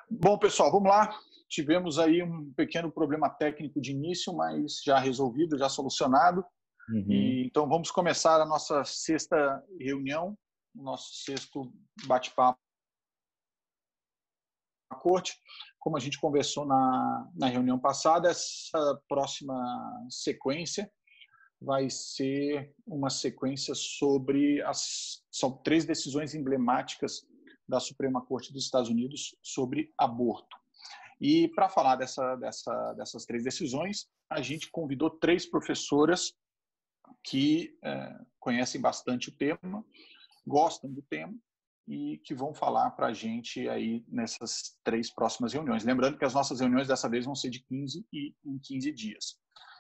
Bom, pessoal, vamos lá. Tivemos aí um pequeno problema técnico de início, mas já resolvido, já solucionado. Uhum. E, então, vamos começar a nossa sexta reunião, o nosso sexto bate-papo na corte. Como a gente conversou na reunião passada, essa próxima sequência vai ser uma sequência sobre são 3 decisões emblemáticas da Suprema Corte dos Estados Unidos sobre aborto. E para falar dessas 3 decisões, a gente convidou 3 professoras que conhecem bastante o tema, gostam do tema e que vão falar para a gente aí nessas 3 próximas reuniões. Lembrando que as nossas reuniões dessa vez vão ser de 15 em 15 dias.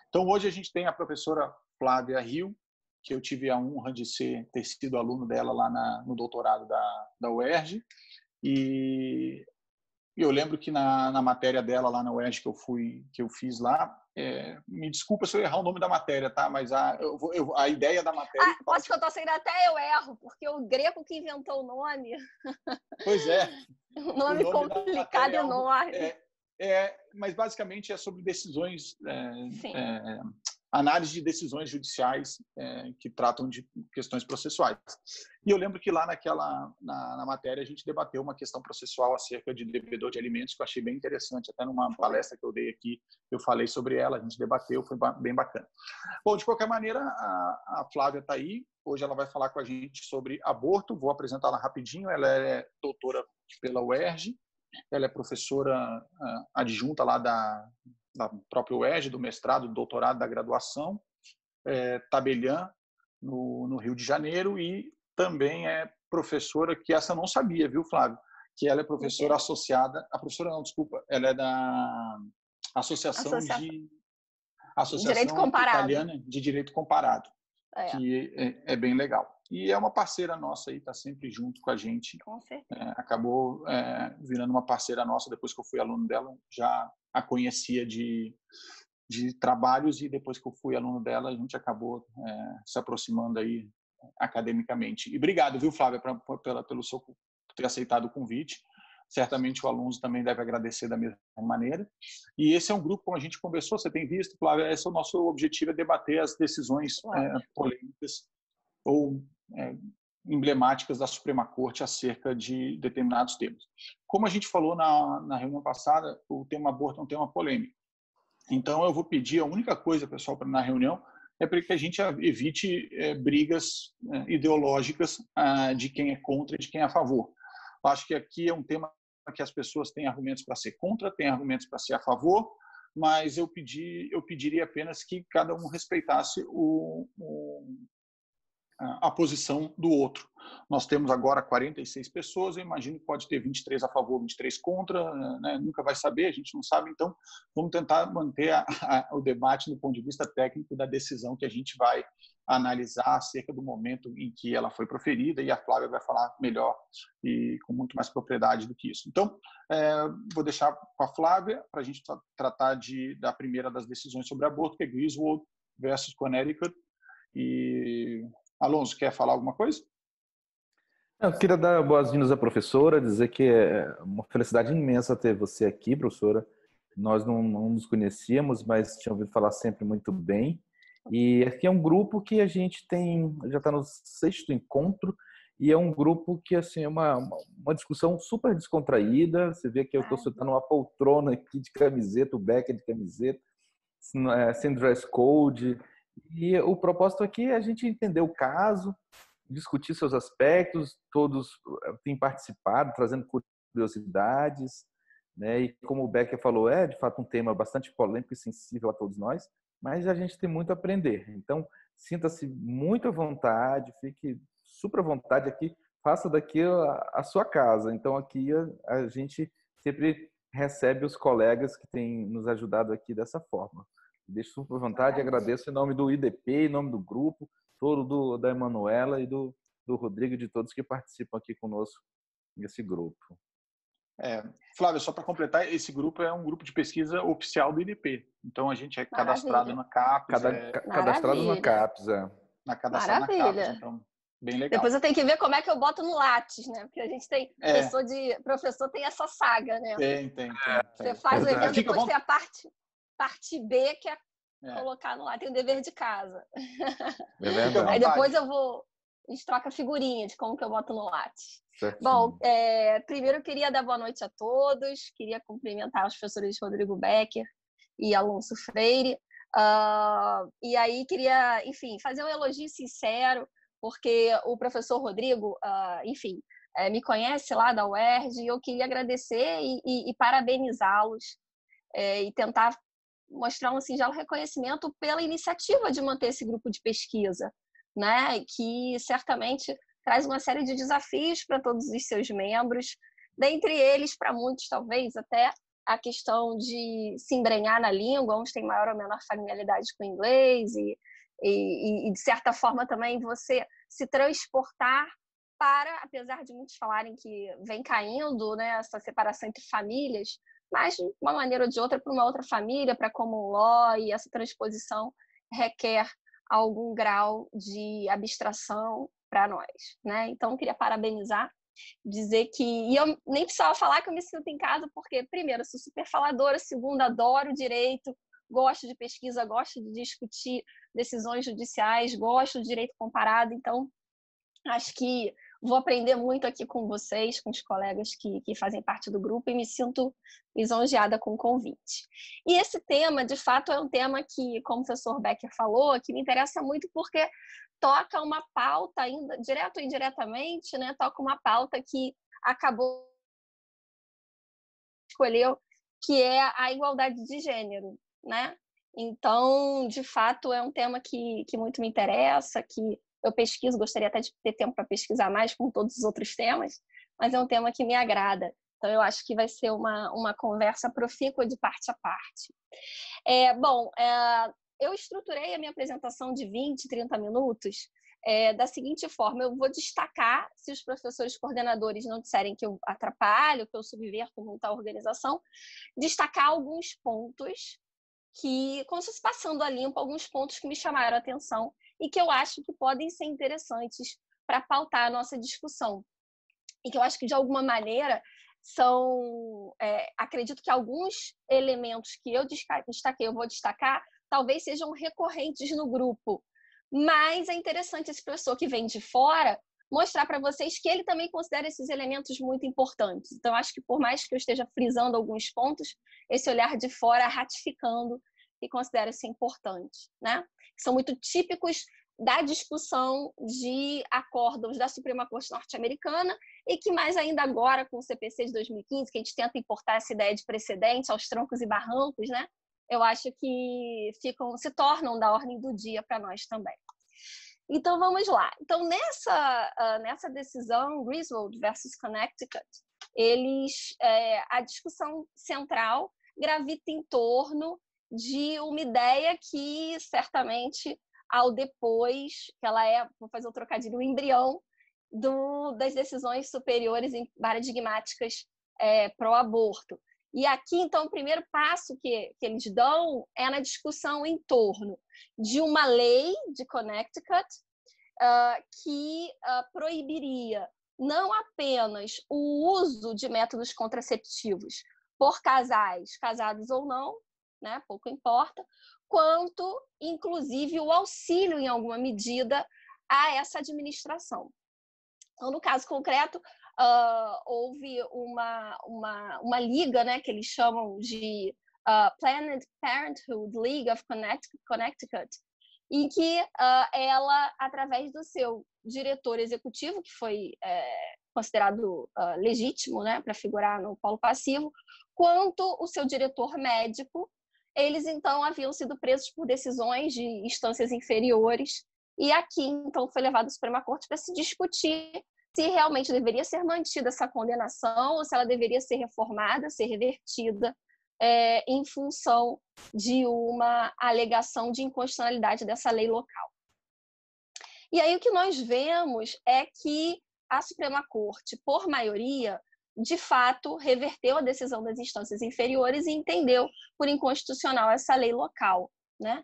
Então, hoje a gente tem a professora Flávia Rio, que eu tive a honra de ter sido aluno dela lá no doutorado da UERJ. E eu lembro que na matéria dela lá na UERJ que eu fiz lá, me desculpa se eu errar o nome da matéria, tá? Mas a ideia da matéria... Posso que eu tô sendo até eu erro, porque o grego que inventou o nome... Pois é. Um nome complicado e enorme. Mas basicamente é sobre decisões... análise de decisões judiciais que tratam de questões processuais. E eu lembro que lá na matéria a gente debateu uma questão processual acerca de devedor de alimentos, que eu achei bem interessante, até numa palestra que eu dei aqui, eu falei sobre ela, a gente debateu, foi bem bacana. Bom, de qualquer maneira, a Flávia está aí, hoje ela vai falar com a gente sobre aborto, vou apresentá-la rapidinho, ela é doutora pela UERJ, ela é professora adjunta lá da própria UERJ, do mestrado, do doutorado, da graduação, tabeliã, no Rio de Janeiro, e também é professora, que essa eu não sabia, viu, Flávio? Que ela é professora associada, a professora não, desculpa, ela é da Associação Direito Comparado. Italiana de Direito Comparado, que é bem legal. E é uma parceira nossa aí, está sempre junto com a gente. Com certeza. Acabou virando uma parceira nossa, depois que eu fui aluno dela, já a conhecia de trabalhos, e depois que eu fui aluno dela, a gente acabou se aproximando aí academicamente. E obrigado, viu, Flávia, pelo seu por ter aceitado o convite. Certamente o aluno também deve agradecer da mesma maneira. E esse é um grupo, como a gente conversou, você tem visto, Flávia, esse é o nosso objetivo, é debater as decisões polêmicas ou emblemáticas da Suprema Corte acerca de determinados temas. Como a gente falou na reunião passada, o tema aborto é um tema polêmico. Então, eu vou pedir, a única coisa, pessoal, na reunião, é para que a gente evite brigas ideológicas de quem é contra e de quem é a favor. Eu acho que aqui é um tema que as pessoas têm argumentos para ser contra, têm argumentos para ser a favor, mas eu pediria apenas que cada um respeitasse a posição do outro. Nós temos agora 46 pessoas, eu imagino que pode ter 23 a favor, 23 contra, né? Nunca vai saber, a gente não sabe, então vamos tentar manter o debate do ponto de vista técnico da decisão que a gente vai analisar acerca do momento em que ela foi proferida, e a Flávia vai falar melhor e com muito mais propriedade do que isso. Então, vou deixar com a Flávia para a gente tratar da primeira das decisões sobre aborto, que é Griswold versus Connecticut. E Alonso, quer falar alguma coisa? Eu queria dar boas-vindas à professora, dizer que é uma felicidade imensa ter você aqui, professora. Nós não nos conhecíamos, mas tinha ouvido falar sempre muito bem. E aqui é um grupo que a gente já está no 6º encontro, e é um grupo que assim, é uma discussão super descontraída. Você vê que eu estou sentando uma poltrona aqui de camiseta, o Becker de camiseta, sem dress code. E o propósito aqui é a gente entender o caso, discutir seus aspectos, todos têm participado, trazendo curiosidades, né? E como o Becker falou, é de fato um tema bastante polêmico e sensível a todos nós, mas a gente tem muito a aprender. Então, sinta-se muito à vontade, fique super à vontade aqui, faça daqui a sua casa. Então, aqui a gente sempre recebe os colegas que têm nos ajudado aqui dessa forma. Deixo super à vontade, agradeço em nome do IDP, em nome do grupo, todo da Emanuela e do Rodrigo e de todos que participam aqui conosco nesse grupo. Flávia, só para completar, esse grupo é um grupo de pesquisa oficial do IDP. Então, a gente é cadastrado na CAPES. Cadastrado na CAPES, Cadastrado na CAPES. Então, Bem legal. Depois eu tenho que ver como é que eu boto no Lattes, né? Porque a gente tem professor tem essa saga, né? Tem. Você faz o evento, Fica depois bom. tem a parte B, que é colocar no Lattes. Tem o dever de casa. É verdade. Aí depois a gente troca figurinha de como que eu boto no Lattes. Certinho. Bom, primeiro eu queria dar boa noite a todos, queria cumprimentar os professores Rodrigo Becker e Alonso Freire. E aí queria, enfim, fazer um elogio sincero, porque o professor Rodrigo, enfim, me conhece lá da UERJ, e eu queria agradecer e parabenizá-los e tentar mostrar um singelo reconhecimento pela iniciativa de manter esse grupo de pesquisa, né? Que certamente traz uma série de desafios para todos os seus membros, dentre eles, para muitos talvez, até a questão de se embrenhar na língua, uns têm maior ou menor familiaridade com o inglês, e de certa forma também você se transportar para, apesar de muitos falarem que vem caindo, né, essa separação entre famílias, mas de uma maneira ou de outra para uma outra família, para common law, e essa transposição requer algum grau de abstração para nós, né? Então, eu queria parabenizar, dizer que... E eu nem precisava falar que eu me sinto em casa, porque, primeiro, eu sou super faladora, segundo, adoro direito, gosto de pesquisa, gosto de discutir decisões judiciais, gosto de direito comparado, então acho que vou aprender muito aqui com vocês, com os colegas que fazem parte do grupo, e me sinto lisonjeada com o convite. E esse tema, de fato, é um tema que, como o professor Becker falou, que me interessa muito porque toca uma pauta, ainda direto ou indiretamente, né? Toca uma pauta que acabou escolheu, que é a igualdade de gênero, né? Então, de fato, é um tema que muito me interessa, que eu pesquiso, gostaria até de ter tempo para pesquisar mais com todos os outros temas, mas é um tema que me agrada. Então, eu acho que vai ser uma conversa profícua de parte a parte. Eu estruturei a minha apresentação de 20, 30 minutos da seguinte forma: eu vou destacar, se os professores coordenadores não disserem que eu atrapalho, que eu subverto muito a organização, destacar alguns pontos como se fosse passando a limpo, alguns pontos que me chamaram a atenção e que eu acho que podem ser interessantes para pautar a nossa discussão. E que eu acho que, de alguma maneira, acredito que alguns elementos que eu destaquei, eu vou destacar, talvez sejam recorrentes no grupo. Mas é interessante esse professor que vem de fora mostrar para vocês que ele também considera esses elementos muito importantes. Então, acho que por mais que eu esteja frisando alguns pontos, esse olhar de fora ratificando que considera isso importante, né? Que são muito típicos da discussão de acórdãos da Suprema Corte norte-americana e que mais ainda agora com o CPC de 2015, que a gente tenta importar essa ideia de precedente aos troncos e barrancos, né? Eu acho que se tornam da ordem do dia para nós também. Então, vamos lá. Então, nessa decisão, Griswold versus Connecticut, a discussão central gravita em torno de uma ideia que, certamente, ao depois, que ela vou fazer o trocadilho, o embrião das decisões superiores paradigmáticas pró-aborto. E aqui, então, o primeiro passo que eles dão é na discussão em torno de uma lei de Connecticut que proibiria não apenas o uso de métodos contraceptivos por casais, casados ou não, né, pouco importa, quanto, inclusive, o auxílio, em alguma medida, a essa administração. Então, no caso concreto, houve uma liga, né, que eles chamam de Planned Parenthood League of Connecticut, em que ela, através do seu diretor executivo, que foi considerado legítimo, né, para figurar no polo passivo, quanto o seu diretor médico, eles, então, haviam sido presos por decisões de instâncias inferiores, e aqui, então, foi levado à Suprema Corte para se discutir se realmente deveria ser mantida essa condenação ou se ela deveria ser reformada, ser revertida em função de uma alegação de inconstitucionalidade dessa lei local. E aí o que nós vemos é que a Suprema Corte, por maioria, de fato, reverteu a decisão das instâncias inferiores e entendeu por inconstitucional essa lei local, né?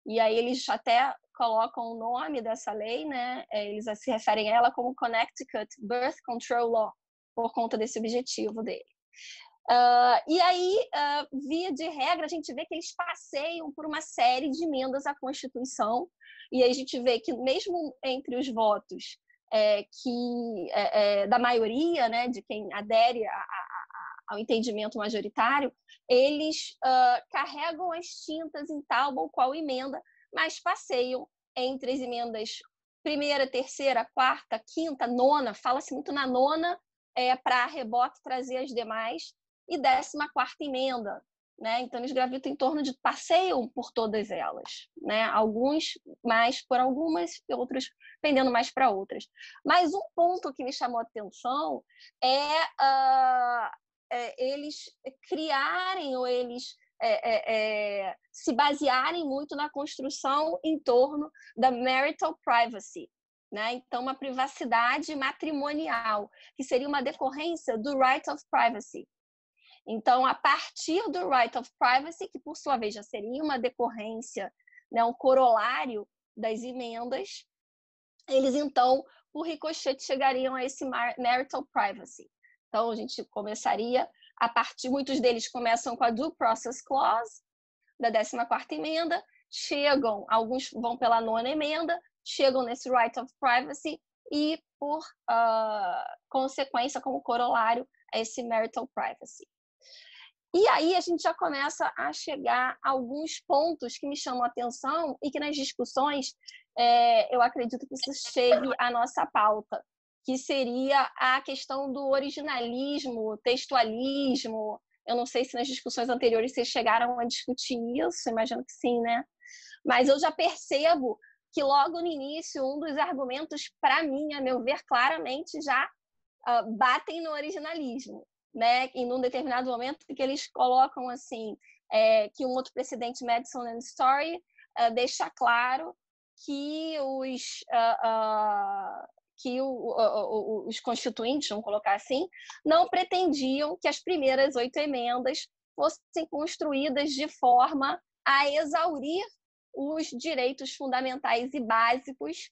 E aí eles até colocam o nome dessa lei, né? Eles se referem a ela como Connecticut Birth Control Law, por conta desse objetivo dele. E aí, via de regra, a gente vê que eles passeiam por uma série de emendas à Constituição, e aí a gente vê que mesmo entre os votos da maioria, né, de quem adere ao entendimento majoritário, eles carregam as tintas em tal ou qual emenda, mas passeiam entre as emendas primeira, terceira, quarta, quinta, nona, fala-se muito na nona, para reboque trazer as demais, e 14ª emenda, né? Então eles gravitam em torno de passeiam por todas elas, né? Alguns mais por algumas, outros pendendo mais para outras. Mas um ponto que me chamou a atenção eles criarem ou eles se basearem muito na construção em torno da marital privacy, né? Então, uma privacidade matrimonial, que seria uma decorrência do right of privacy. Então, a partir do right of privacy, que por sua vez já seria uma decorrência, né, um corolário das emendas, eles então, por ricochete, chegariam a esse marital privacy. Então, a gente começaria a partir, muitos deles começam com a Due Process Clause, da 14ª emenda, alguns vão pela 9ª emenda, chegam nesse right of privacy e, por consequência, como corolário, a esse marital privacy. E aí a gente já começa a chegar a alguns pontos que me chamam a atenção e que nas discussões eu acredito que isso chegue à nossa pauta, que seria a questão do originalismo, textualismo. Eu não sei se nas discussões anteriores vocês chegaram a discutir isso, imagino que sim, né? Mas eu já percebo que logo no início, um dos argumentos, para mim, a meu ver, claramente já batem no originalismo, né? Em um determinado momento que eles colocam assim, que um outro precedente, Madison and Story, deixa claro que os constituintes, vamos colocar assim, não pretendiam que as primeiras 8 emendas fossem construídas de forma a exaurir os direitos fundamentais e básicos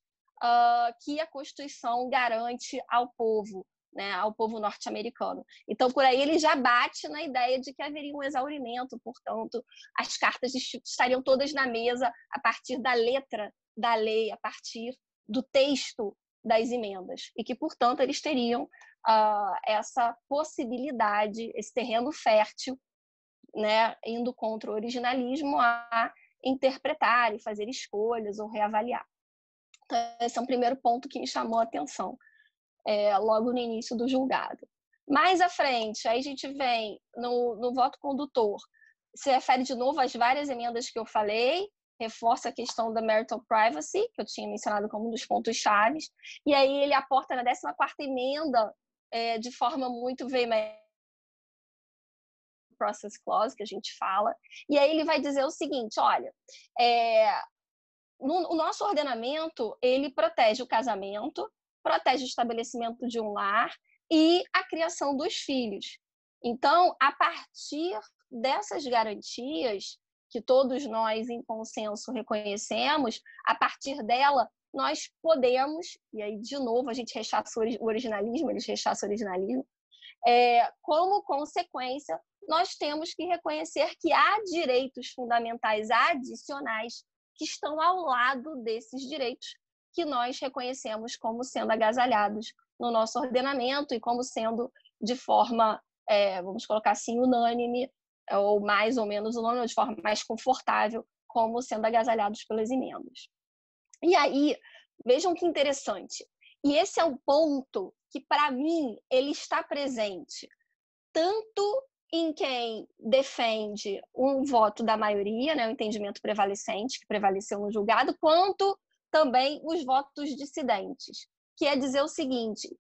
que a Constituição garante ao povo, né, ao povo norte-americano. Então, por aí ele já bate na ideia de que haveria um exaurimento, portanto, as cartas estariam todas na mesa a partir da letra da lei, a partir do texto das emendas, e que, portanto, eles teriam essa possibilidade, esse terreno fértil, né, indo contra o originalismo, a interpretar e fazer escolhas ou reavaliar. Então, esse é um primeiro ponto que me chamou a atenção, logo no início do julgado. Mais à frente, aí a gente vem no voto condutor, se refere de novo às várias emendas que eu falei, reforça a questão da marital privacy, que eu tinha mencionado como um dos pontos chaves, e aí ele aporta na 14ª emenda, de forma muito veemente, process clause, que a gente fala, e aí ele vai dizer o seguinte, olha, o nosso ordenamento, ele protege o casamento, protege o estabelecimento de um lar e a criação dos filhos. Então, a partir dessas garantias, que todos nós, em consenso, reconhecemos, a partir dela, nós podemos, e aí, de novo, a gente rechaça o originalismo, eles rechaçam o originalismo, como consequência, nós temos que reconhecer que há direitos fundamentais adicionais que estão ao lado desses direitos que nós reconhecemos como sendo agasalhados no nosso ordenamento e como sendo de forma, vamos colocar assim, unânime, ou mais ou menos unânime, ou de forma mais confortável, como sendo agasalhados pelas emendas. E aí, vejam que interessante. E esse é um ponto que, para mim, ele está presente tanto em quem defende um voto da maioria, né, o entendimento prevalecente, que prevaleceu no julgado, quanto também os votos dissidentes, que é dizer o seguinte,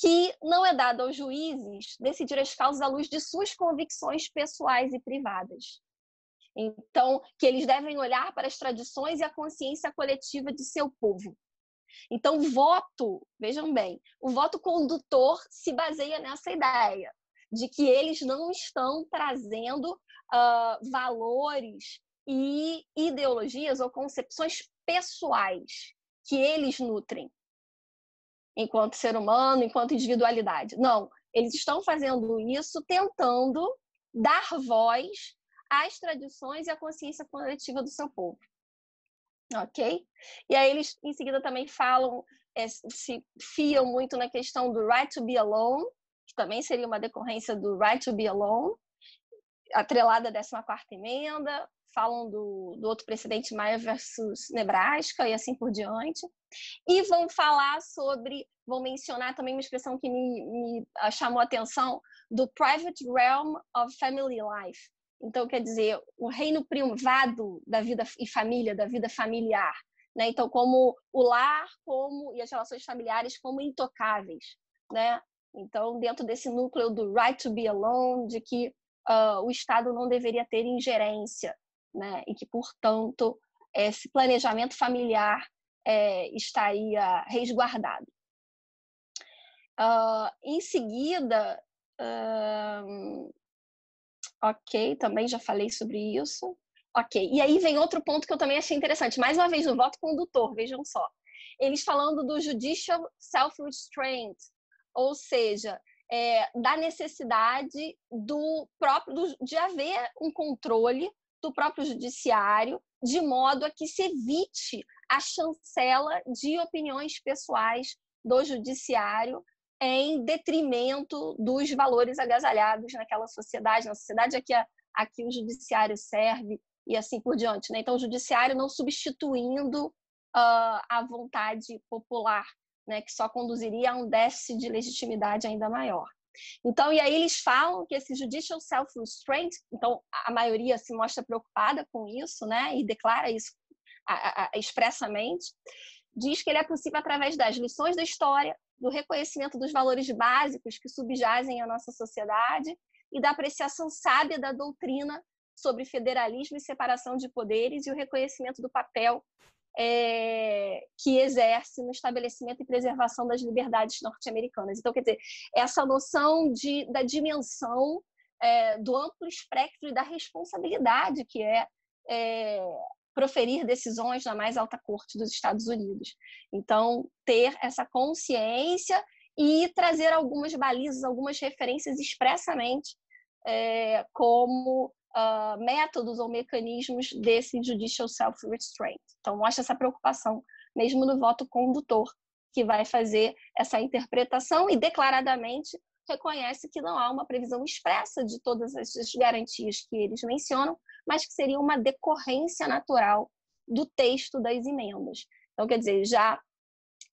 que não é dado aos juízes decidir as causas à luz de suas convicções pessoais e privadas. Então, que eles devem olhar para as tradições e a consciência coletiva de seu povo. Então, o voto, vejam bem, o voto condutor se baseia nessa ideia de que eles não estão trazendo valores e ideologias ou concepções pessoais que eles nutrem enquanto ser humano, enquanto individualidade. Não, eles estão fazendo isso tentando dar voz às tradições e à consciência coletiva do seu povo. Ok? E aí eles, em seguida, também falam, se fiam muito na questão do right to be alone, que também seria uma decorrência do right to be alone, atrelada à 14ª emenda, falam do outro precedente Maia versus Nebraska e assim por diante. E vão falar vão mencionar também uma expressão que me chamou a atenção, do private realm of family life. Então, quer dizer, o reino privado da vida e família, da vida familiar. Né? Então, como o lar e as relações familiares como intocáveis. Né? Então, dentro desse núcleo do right to be alone, de que o Estado não deveria ter ingerência, né? E que, portanto, esse planejamento familiar estaria resguardado. Em seguida, ok, também já falei sobre isso. Ok, e aí vem outro ponto que eu também achei interessante. Mais uma vez, no voto condutor, vejam só. Eles falando do judicial self-restraint, ou seja, da necessidade de haver um controle do próprio judiciário, de modo a que se evite a chancela de opiniões pessoais do judiciário em detrimento dos valores agasalhados naquela sociedade, na sociedade a que o judiciário serve e assim por diante. Né? Então, o judiciário não substituindo a vontade popular, né? Que só conduziria a um déficit de legitimidade ainda maior. Então, e aí eles falam que esse judicial self-restraint, então a maioria se mostra preocupada com isso, né? E declara isso expressamente, diz que ele é possível através das lições da história, do reconhecimento dos valores básicos que subjazem a nossa sociedade e da apreciação sábia da doutrina sobre federalismo e separação de poderes e o reconhecimento do papel que exerce no estabelecimento e preservação das liberdades norte-americanas. Então, quer dizer, essa noção da dimensão do amplo espectro e da responsabilidade que proferir decisões na mais alta corte dos Estados Unidos. Então, ter essa consciência e trazer algumas balizas, algumas referências expressamente como métodos ou mecanismos desse judicial self-restraint. Então, mostra essa preocupação, mesmo no voto condutor, que vai fazer essa interpretação e declaradamente reconhece que não há uma previsão expressa de todas essas garantias que eles mencionam, mas que seria uma decorrência natural do texto das emendas. Então, quer dizer, já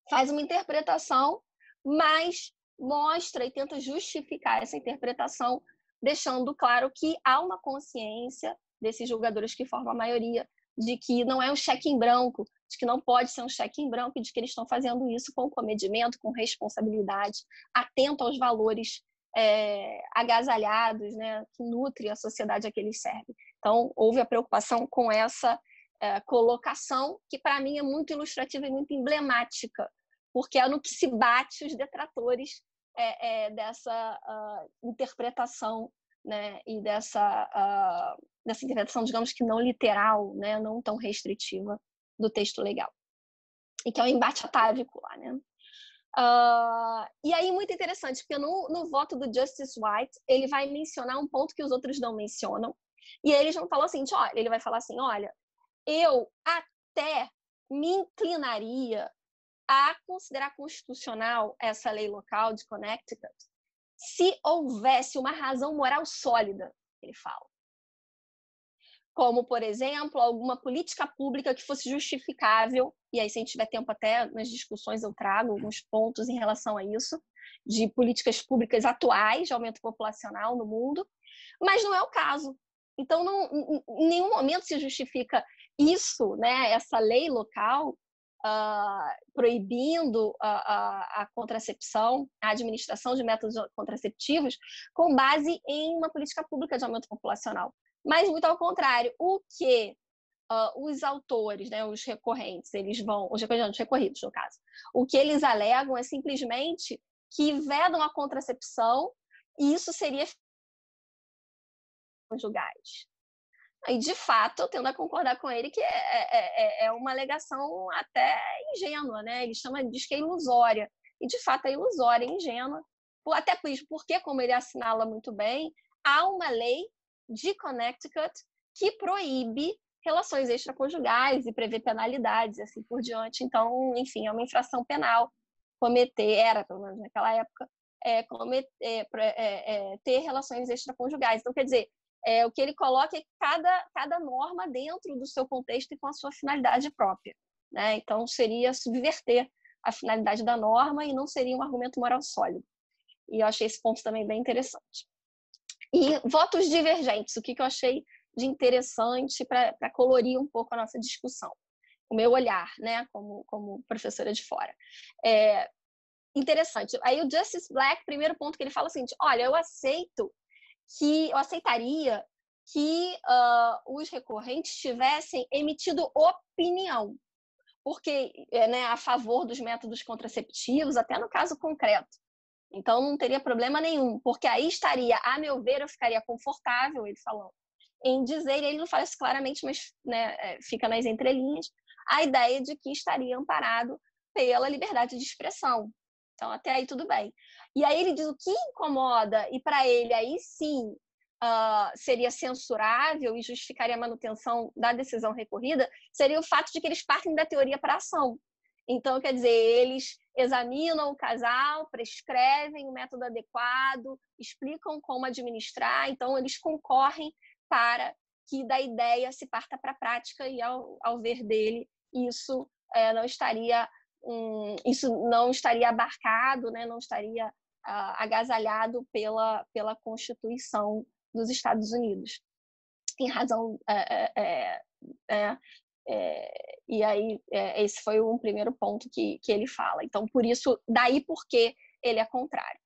faz uma interpretação, mas mostra e tenta justificar essa interpretação, deixando claro que há uma consciência desses julgadores que formam a maioria de que não é um cheque em branco, de que não pode ser um cheque em branco e de que eles estão fazendo isso com comedimento, com responsabilidade, atento aos valores agasalhados, né, que nutrem a sociedade a que eles servem. Então, houve a preocupação com essa colocação, que para mim é muito ilustrativa e muito emblemática, porque é no que se bate os detratores dessa interpretação, né, e dessa interpretação, digamos que não literal, né, não tão restritiva do texto legal. E que é um embate atávico lá, né? E aí, muito interessante, porque no voto do Justice White, ele vai mencionar um ponto que os outros não mencionam, e eles vão falar o seguinte, olha, ele vai falar assim, olha, eu até me inclinaria a considerar constitucional essa lei local de Connecticut se houvesse uma razão moral sólida, ele fala. Como, por exemplo, alguma política pública que fosse justificável, e aí se a gente tiver tempo até nas discussões eu trago alguns pontos em relação a isso, de políticas públicas atuais de aumento populacional no mundo, mas não é o caso. Então, em nenhum momento se justifica isso, né, essa lei local, proibindo a contracepção, a administração de métodos contraceptivos, com base em uma política pública de aumento populacional. Mas, muito ao contrário, o que os autores, né, os recorrentes, os recorridos, no caso, o que eles alegam é simplesmente que vedam a contracepção e isso seria conjugais. E, de fato, eu tendo a concordar com ele que é uma alegação até ingênua, né? Ele diz que é ilusória. E, de fato, é ilusória, ingênua. Até porque, como ele assinala muito bem, há uma lei de Connecticut que proíbe relações extraconjugais e prevê penalidades, assim por diante. Então, enfim, é uma infração penal pelo menos naquela época, ter relações extraconjugais. Então, quer dizer, o que ele coloca é cada norma dentro do seu contexto e com a sua finalidade própria, né? Então, seria subverter a finalidade da norma e não seria um argumento moral sólido. E eu achei esse ponto também bem interessante. E votos divergentes, o que eu achei de interessante para colorir um pouco a nossa discussão, o meu olhar, né, como professora de fora. Interessante. Aí o Justice Black, primeiro ponto que ele fala o seguinte: olha, eu aceitaria que os recorrentes tivessem emitido opinião, porque a favor dos métodos contraceptivos, até no caso concreto. Então, não teria problema nenhum, porque aí estaria, a meu ver, eu ficaria confortável, ele falou, em dizer, ele não fala isso claramente, mas fica nas entrelinhas, a ideia de que estaria amparado pela liberdade de expressão. Então, até aí tudo bem. E aí ele diz o que incomoda, e para ele aí sim seria censurável e justificaria a manutenção da decisão recorrida, seria o fato de que eles partem da teoria para a ação. Então, quer dizer, eles examinam o casal, prescrevem o método adequado, explicam como administrar, então eles concorrem para que da ideia se parta para a prática e, ao ver dele, isso não estaria abarcado, né? Não estaria agasalhado pela Constituição dos Estados Unidos. Em razão... e aí, esse foi um primeiro ponto que ele fala. Então, por isso, daí porque ele é contrário.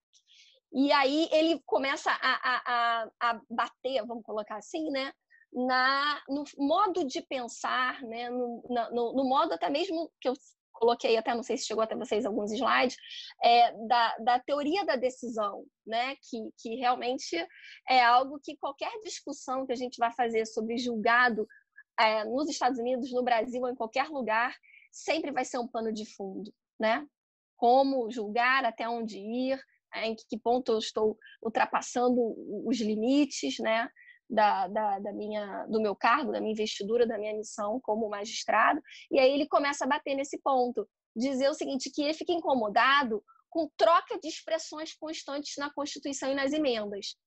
E aí ele começa a bater, vamos colocar assim, né, no modo de pensar, né, no modo até mesmo que eu coloquei, até não sei se chegou até vocês alguns slides, da teoria da decisão, né, que realmente é algo que qualquer discussão que a gente vai fazer sobre julgado nos Estados Unidos, no Brasil ou em qualquer lugar, sempre vai ser um pano de fundo, né? Como julgar, até onde ir, em que ponto eu estou ultrapassando os limites, né? Do meu cargo, da minha investidura, da minha missão como magistrado. E aí ele começa a bater nesse ponto, dizer o seguinte, que ele fica incomodado com troca de expressões constantes na Constituição e nas emendas.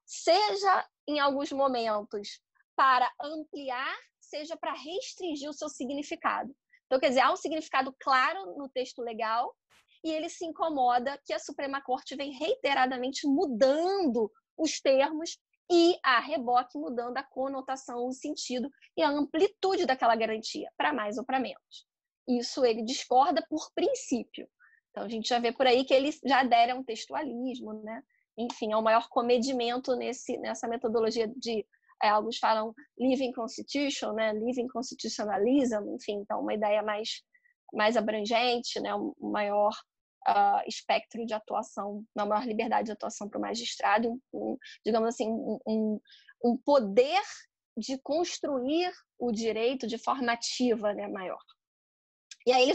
Seja, em alguns momentos, para ampliar, seja para restringir o seu significado. Então, quer dizer, há um significado claro no texto legal e ele se incomoda que a Suprema Corte vem reiteradamente mudando os termos e, a reboque, mudando a conotação, o sentido e a amplitude daquela garantia, para mais ou para menos. Isso ele discorda por princípio. Então, a gente já vê por aí que ele já adere a um textualismo, né? Enfim, é o maior comedimento nessa metodologia de... alguns falam living constitution, né? Living constitutionalism, enfim, então uma ideia mais abrangente, né? Um maior espectro de atuação, uma maior liberdade de atuação para o magistrado, digamos assim, um poder de construir o direito de forma ativa, né? Maior. E aí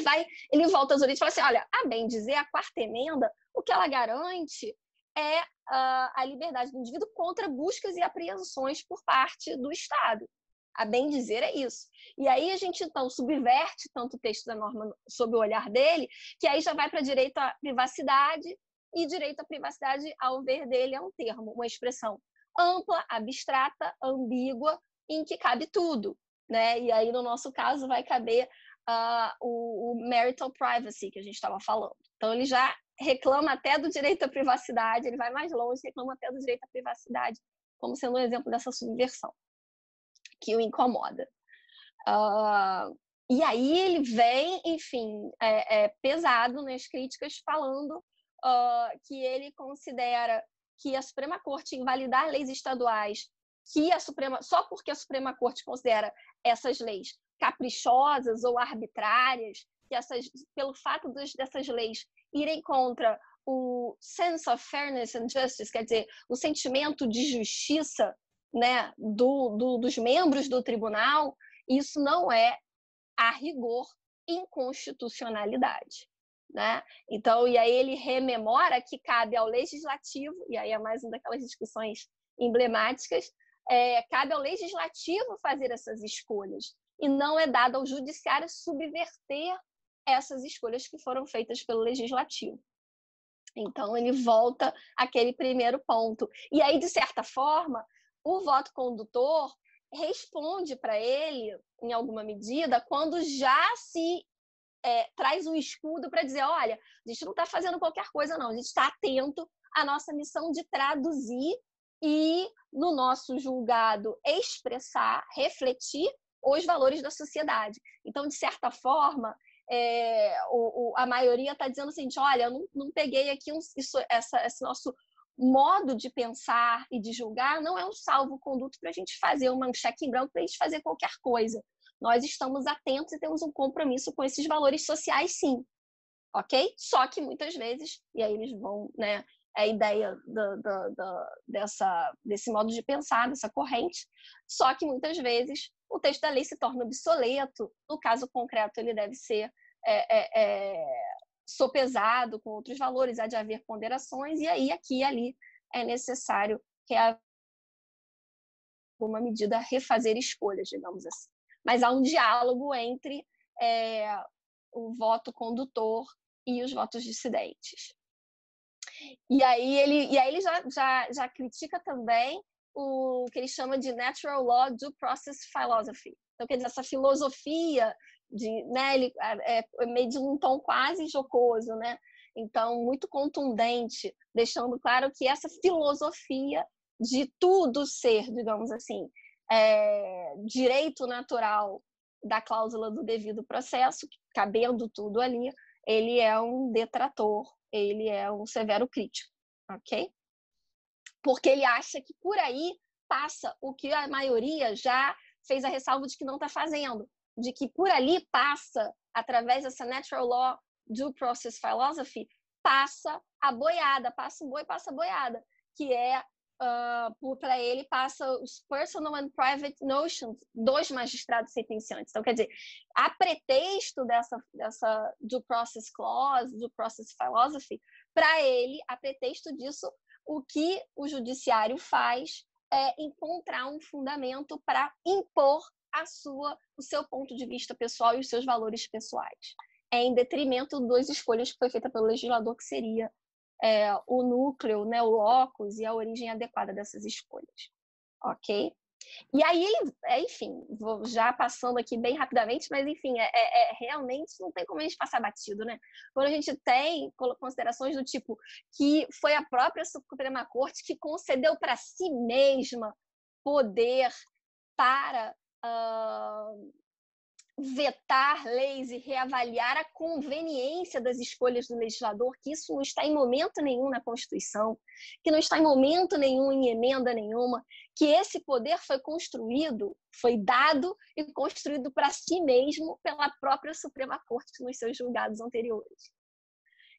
ele volta às origens e fala assim, olha, a bem dizer, a quarta emenda, o que ela garante é a liberdade do indivíduo contra buscas e apreensões por parte do Estado. A bem dizer é isso. E aí a gente, então, subverte tanto o texto da norma sob o olhar dele, que aí já vai para direito à privacidade, e direito à privacidade, ao ver dele, é um termo, uma expressão ampla, abstrata, ambígua, em que cabe tudo, né? E aí, no nosso caso, vai caber o marital privacy, que a gente estava falando. Então, ele já reclama até do direito à privacidade, ele vai mais longe, reclama até do direito à privacidade, como sendo um exemplo dessa subversão, que o incomoda. E aí ele vem, enfim, pesado nas críticas, falando que ele considera que a Suprema Corte invalidar leis estaduais, só porque a Suprema Corte considera essas leis caprichosas ou arbitrárias, pelo fato dessas leis irem contra o sense of fairness and justice, quer dizer, o sentimento de justiça né, dos membros do tribunal, isso não é, a rigor, inconstitucionalidade. Né? Então, e aí ele rememora que cabe ao legislativo, e aí é mais uma daquelas discussões emblemáticas, cabe ao legislativo fazer essas escolhas, e não é dado ao judiciário subverter essas escolhas que foram feitas pelo legislativo. Então, ele volta àquele primeiro ponto. E aí, de certa forma, o voto condutor responde para ele, em alguma medida, quando já se traz um escudo para dizer, olha, a gente não está fazendo qualquer coisa, não. A gente está atento à nossa missão de traduzir e, no nosso julgado, expressar, refletir os valores da sociedade. Então, de certa forma, a maioria está dizendo assim, olha, eu não peguei aqui esse nosso modo de pensar e de julgar, não é um salvo-conduto para a gente fazer um cheque em branco para a gente fazer qualquer coisa. Nós estamos atentos e temos um compromisso com esses valores sociais, sim. Ok? Só que muitas vezes, e aí eles vão, né, a ideia desse modo de pensar, dessa corrente, só que muitas vezes o texto da lei se torna obsoleto. No caso concreto, ele deve ser sopesado com outros valores, há de haver ponderações, e aí aqui e ali é necessário alguma medida refazer escolhas, digamos assim. Mas há um diálogo entre o voto condutor e os votos dissidentes. E aí ele já critica também o que ele chama de Natural Law Due Process Philosophy. Então, quer dizer, essa filosofia, né, ele meio de um tom quase jocoso, né? Então, muito contundente, deixando claro que essa filosofia de tudo ser, digamos assim, direito natural da cláusula do devido processo, cabendo tudo ali, ele é um detrator, ele é um severo crítico, ok? Porque ele acha que por aí passa o que a maioria já fez a ressalva de que não está fazendo, de que por ali passa, através dessa Natural Law Due Process Philosophy, passa a boiada, passa o boi, passa a boiada, que para ele, passa os personal and private notions dos magistrados sentenciantes. Então, quer dizer, a pretexto dessa due process clause, due process philosophy, para ele, a pretexto disso, o que o judiciário faz é encontrar um fundamento para impor o seu ponto de vista pessoal e os seus valores pessoais, em detrimento das escolhas que foi feita pelo legislador, que seria o núcleo, né, o locus e a origem adequada dessas escolhas, ok? E aí, enfim, vou já passando aqui bem rapidamente, mas enfim, realmente não tem como a gente passar batido, né? Quando a gente tem considerações do tipo que foi a própria Suprema Corte que concedeu para si mesma poder para vetar leis e reavaliar a conveniência das escolhas do legislador, que isso não está em momento nenhum na Constituição, que não está em momento nenhum em emenda nenhuma, que esse poder foi construído, foi dado e construído para si mesmo pela própria Suprema Corte nos seus julgados anteriores.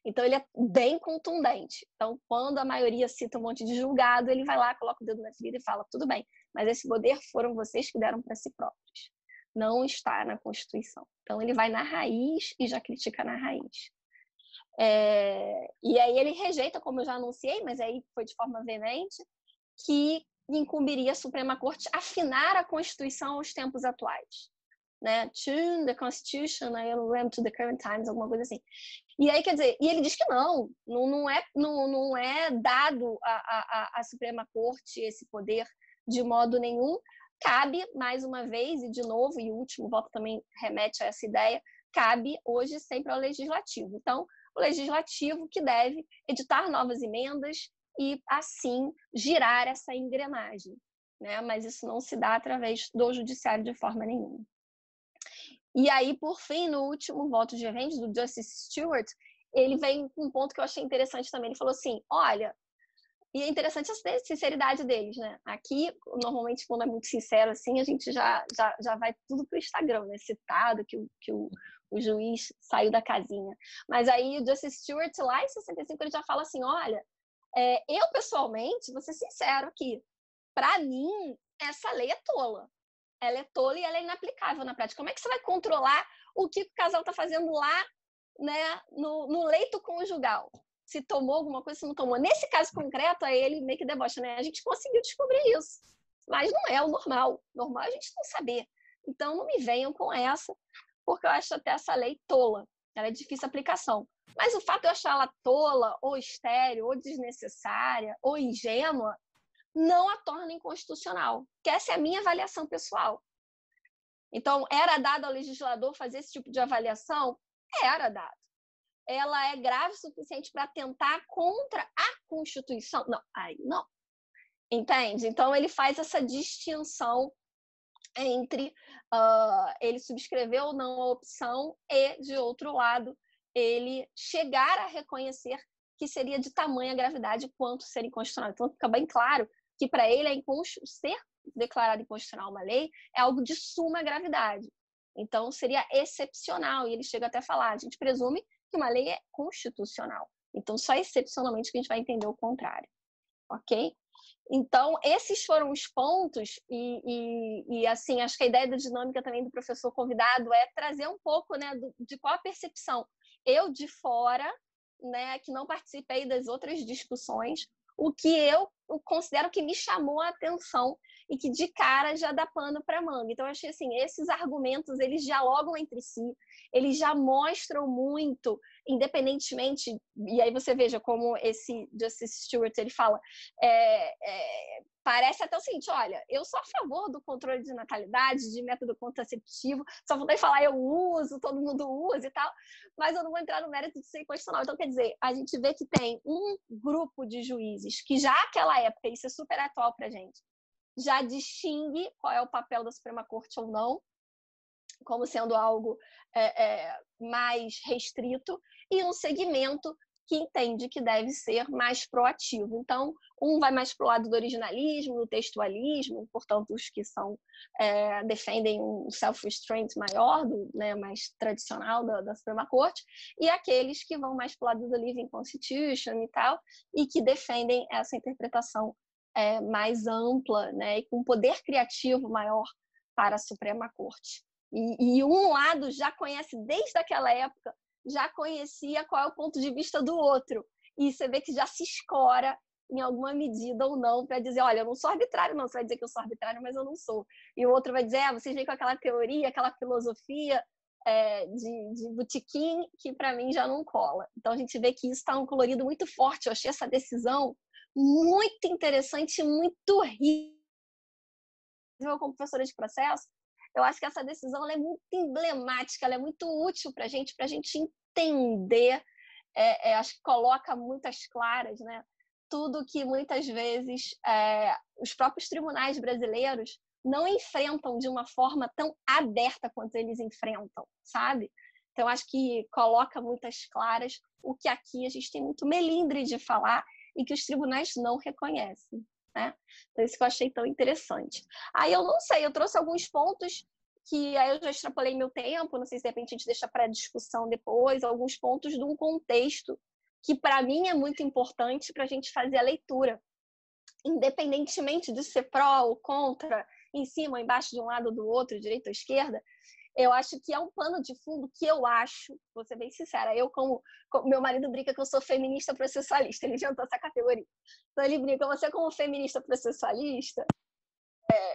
Então, ele é bem contundente. Então, quando a maioria cita um monte de julgado, ele vai lá, coloca o dedo na ferida e fala, tudo bem, mas esse poder foram vocês que deram para si próprios. Não está na Constituição. Então, ele vai na raiz e já critica na raiz. E aí ele rejeita, como eu já anunciei, mas aí foi de forma veemente, que incumbiria a Suprema Corte afinar a Constituição aos tempos atuais. Né? Tune the Constitution, eu não lembro, to the current times, alguma coisa assim. E aí, quer dizer, e ele diz que não é dado à Suprema Corte esse poder de modo nenhum. Cabe, mais uma vez, e de novo, e o último voto também remete a essa ideia, cabe hoje sempre ao Legislativo. Então, o Legislativo que deve editar novas emendas e, assim, girar essa engrenagem. Né? Mas isso não se dá através do Judiciário de forma nenhuma. E aí, por fim, no último voto de revenge, do Justice Stewart, ele vem com um ponto que eu achei interessante também. Ele falou assim, olha, e é interessante a sinceridade deles, né? Aqui, normalmente, quando é muito sincero assim, a gente já vai tudo pro Instagram, né? Citado que o juiz saiu da casinha. Mas aí o Justice Stewart, lá em 65, ele já fala assim, olha, eu pessoalmente, vou ser sincero aqui, para mim, essa lei é tola. Ela é tola e ela é inaplicável na prática. Como é que você vai controlar o que o casal está fazendo lá, né, no leito conjugal? Se tomou alguma coisa, se não tomou. Nesse caso concreto, aí ele meio que debocha, né? A gente conseguiu descobrir isso, mas não é o normal. Normal é a gente não saber. Então, não me venham com essa, porque eu acho até essa lei tola. Ela é de difícil aplicação. Mas o fato de eu achar ela tola, ou estéril, ou desnecessária, ou ingênua, não a torna inconstitucional. Que essa é a minha avaliação pessoal. Então, era dado ao legislador fazer esse tipo de avaliação? Era dado. Ela é grave o suficiente para atentar contra a Constituição? Não, aí não. Entende? Então, ele faz essa distinção entre ele subscrever ou não a opção e, de outro lado, ele chegar a reconhecer que seria de tamanha gravidade quanto ser inconstitucional. Então, fica bem claro que, para ele, ser declarado inconstitucional uma lei é algo de suma gravidade. Então, seria excepcional. E ele chega até a falar, a gente presume que uma lei é constitucional. Então, só excepcionalmente que a gente vai entender o contrário. Ok? Então, esses foram os pontos e assim, acho que a ideia da dinâmica também do professor convidado é trazer um pouco, né, de qual a percepção. Eu, de fora, né, que não participei das outras discussões, o que eu considero que me chamou a atenção e que de cara já dá pano para manga. Então, eu achei assim, esses argumentos, eles dialogam entre si, eles já mostram muito, independentemente, e aí você veja como esse Justice Stewart, ele fala, parece até o seguinte, olha, eu sou a favor do controle de natalidade, de método contraceptivo, só vou falar eu uso, todo mundo usa e tal, mas eu não vou entrar no mérito de ser inconstitucional. Então, quer dizer, a gente vê que tem um grupo de juízes que já naquela época, isso é super atual para a gente, já distingue qual é o papel da Suprema Corte ou não, como sendo algo mais restrito, e um segmento que entende que deve ser mais proativo. Então, um vai mais para o lado do originalismo, do textualismo, portanto, os que defendem um self-restraint maior, né, mais tradicional da Suprema Corte, e aqueles que vão mais para o lado do Living Constitution e tal, e que defendem essa interpretação mais ampla, né, e com poder criativo maior para a Suprema Corte. E um lado já conhece desde aquela época, já conhecia qual é o ponto de vista do outro. E você vê que já se escora em alguma medida ou não para dizer, olha, eu não sou arbitrário, não. Você vai dizer que eu sou arbitrário, mas eu não sou. E o outro vai dizer, vocês vêm com aquela teoria, aquela filosofia de botequim que para mim já não cola. Então a gente vê que isso está um colorido muito forte. Eu achei essa decisão muito interessante, muito rica. Como professora de processo, eu acho que essa decisão ela é muito emblemática, ela é muito útil para a gente entender, acho que coloca muitas claras, né, tudo que muitas vezes os próprios tribunais brasileiros não enfrentam de uma forma tão aberta quanto eles enfrentam, sabe? Então, acho que coloca muitas claras o que aqui a gente tem muito melindre de falar e que os tribunais não reconhecem. Né? Então, isso que eu achei tão interessante. Aí eu não sei, eu trouxe alguns pontos que aí eu já extrapolei meu tempo, não sei se de repente a gente deixa para discussão depois, alguns pontos de um contexto que para mim é muito importante para a gente fazer a leitura. Independentemente de ser pró ou contra, em cima ou embaixo de um lado ou do outro, direita ou esquerda, eu acho que é um pano de fundo que eu acho, vou ser bem sincera, eu como meu marido brinca que eu sou feminista processualista, ele inventou essa categoria. Então ele brinca, você como feminista processualista,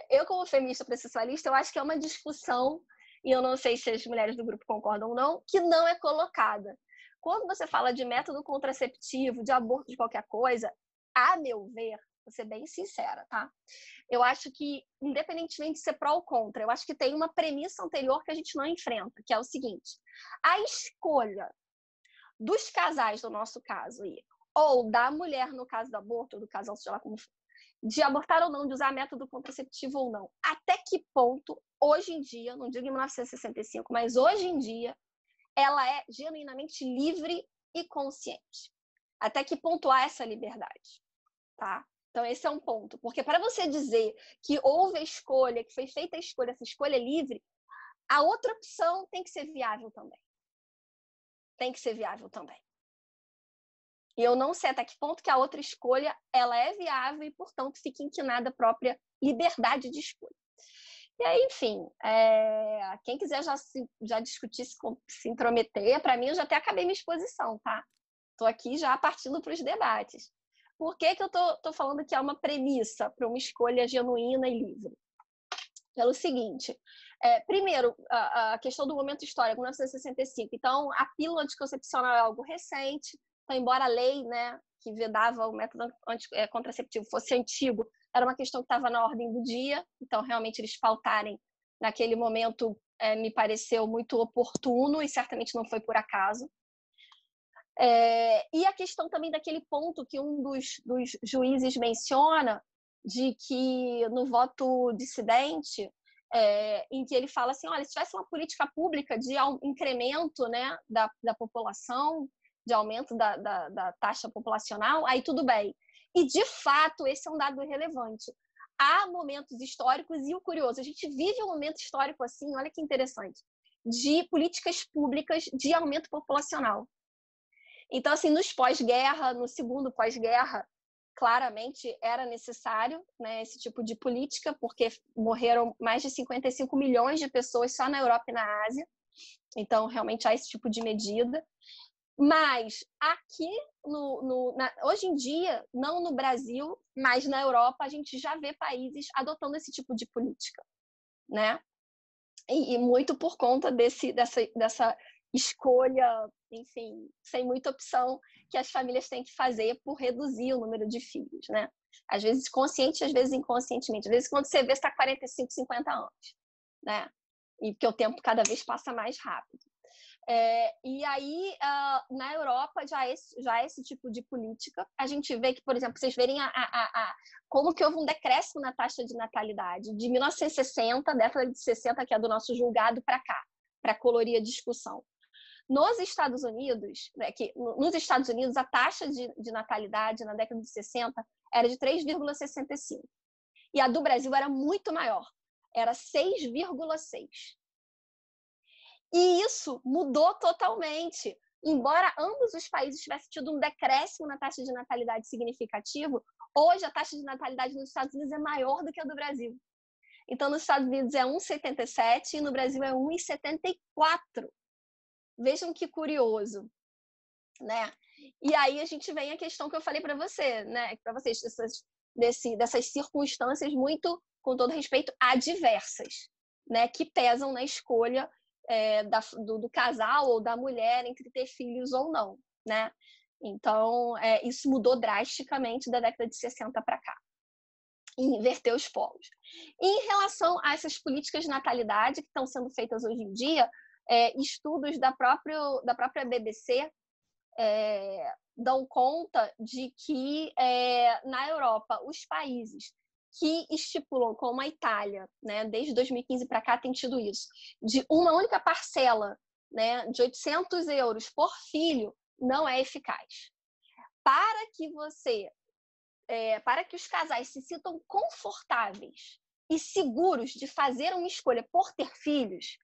eu como feminista processualista, eu acho que é uma discussão, e eu não sei se as mulheres do grupo concordam ou não, que não é colocada. Quando você fala de método contraceptivo, de aborto de qualquer coisa, a meu ver, vou ser bem sincera, tá? Eu acho que, independentemente de ser pró ou contra, eu acho que tem uma premissa anterior que a gente não enfrenta, que é o seguinte: a escolha dos casais, no nosso caso, ou da mulher, no caso do aborto, ou do casal, seja lá como for, de abortar ou não, de usar método contraceptivo ou não, até que ponto, hoje em dia, não digo em 1965, mas hoje em dia, ela é genuinamente livre e consciente. Até que ponto há essa liberdade, tá? Então, esse é um ponto. Porque para você dizer que houve a escolha, que foi feita a escolha, essa escolha livre, a outra opção tem que ser viável também. Tem que ser viável também. E eu não sei até que ponto que a outra escolha ela é viável e, portanto, fica inquinada a própria liberdade de escolha. E aí, enfim, quem quiser já discutir, se intrometer, para mim eu já até acabei minha exposição, tá? Estou aqui já partindo para os debates. Por que eu estou falando que é uma premissa para uma escolha genuína e livre? Pelo seguinte, primeiro, a questão do momento histórico, 1965. Então, a pílula anticoncepcional é algo recente. Então, embora a lei, né, que vedava o método contraceptivo fosse antigo, era uma questão que estava na ordem do dia. Então, realmente, eles pautarem naquele momento me pareceu muito oportuno e certamente não foi por acaso. E a questão também daquele ponto que um dos juízes menciona, de que no voto dissidente, em que ele fala assim, olha, se tivesse uma política pública de incremento, né, da população, de aumento da taxa populacional, aí tudo bem. E, de fato, esse é um dado relevante. Há momentos históricos, e o curioso, a gente vive um momento histórico assim, olha que interessante, de políticas públicas de aumento populacional. Então, assim, nos pós-guerra, no segundo pós-guerra, claramente era necessário, né, esse tipo de política, porque morreram mais de 55 milhões de pessoas só na Europa e na Ásia. Então, realmente há esse tipo de medida. Mas aqui, hoje em dia, não no Brasil, mas na Europa, a gente já vê países adotando esse tipo de política, né? E muito por conta dessa escolha, enfim, sem muita opção que as famílias têm que fazer por reduzir o número de filhos, né? Às vezes consciente, às vezes inconscientemente. Às vezes quando você vê, você está 45, 50 anos, né? E porque o tempo cada vez passa mais rápido. E aí, na Europa, já esse tipo de política. A gente vê que, por exemplo, vocês verem como que houve um decréscimo na taxa de natalidade de 1960, década de 60, que é do nosso julgado, para cá, para colorir a discussão. Nos Estados Unidos, a taxa de natalidade na década de 60 era de 3,65. E a do Brasil era muito maior, era 6,6. E isso mudou totalmente. Embora ambos os países tivessem tido um decréscimo na taxa de natalidade significativo, hoje a taxa de natalidade nos Estados Unidos é maior do que a do Brasil. Então, nos Estados Unidos é 1,77 e no Brasil é 1,74. Vejam que curioso, né? E aí a gente vem a questão que eu falei para você, né? Para vocês, dessas circunstâncias muito, com todo respeito, adversas, né? Que pesam na escolha do casal ou da mulher entre ter filhos ou não, né? Então, isso mudou drasticamente da década de 60 para cá. E inverteu os polos. E em relação a essas políticas de natalidade que estão sendo feitas hoje em dia, estudos da própria BBC dão conta de que na Europa, os países que estipulam, como a Itália, né, desde 2015 para cá tem tido isso, de uma única parcela, né, de 800 euros por filho, não é eficaz. Para que os casais se sintam confortáveis e seguros de fazer uma escolha por ter filhos,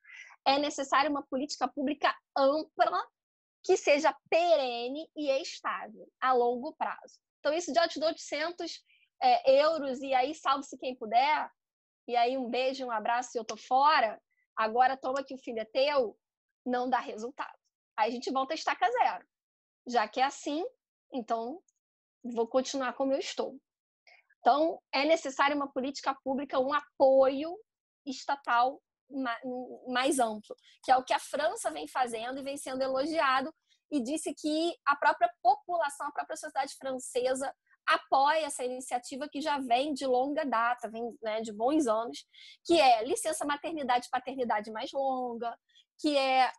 é necessária uma política pública ampla que seja perene e estável, a longo prazo. Então, isso de 800 euros, e aí salve-se quem puder, e aí um beijo, um abraço e eu tô fora, agora toma que o filho é teu, não dá resultado. Aí a gente volta a estaca zero. Já que é assim, então vou continuar como eu estou. Então, é necessária uma política pública, um apoio estatal mais amplo, que é o que a França vem fazendo e vem sendo elogiado, e disse que a própria população, a própria sociedade francesa apoia essa iniciativa que já vem de longa data, vem, né, de bons anos, que é licença maternidade e paternidade mais longa, que é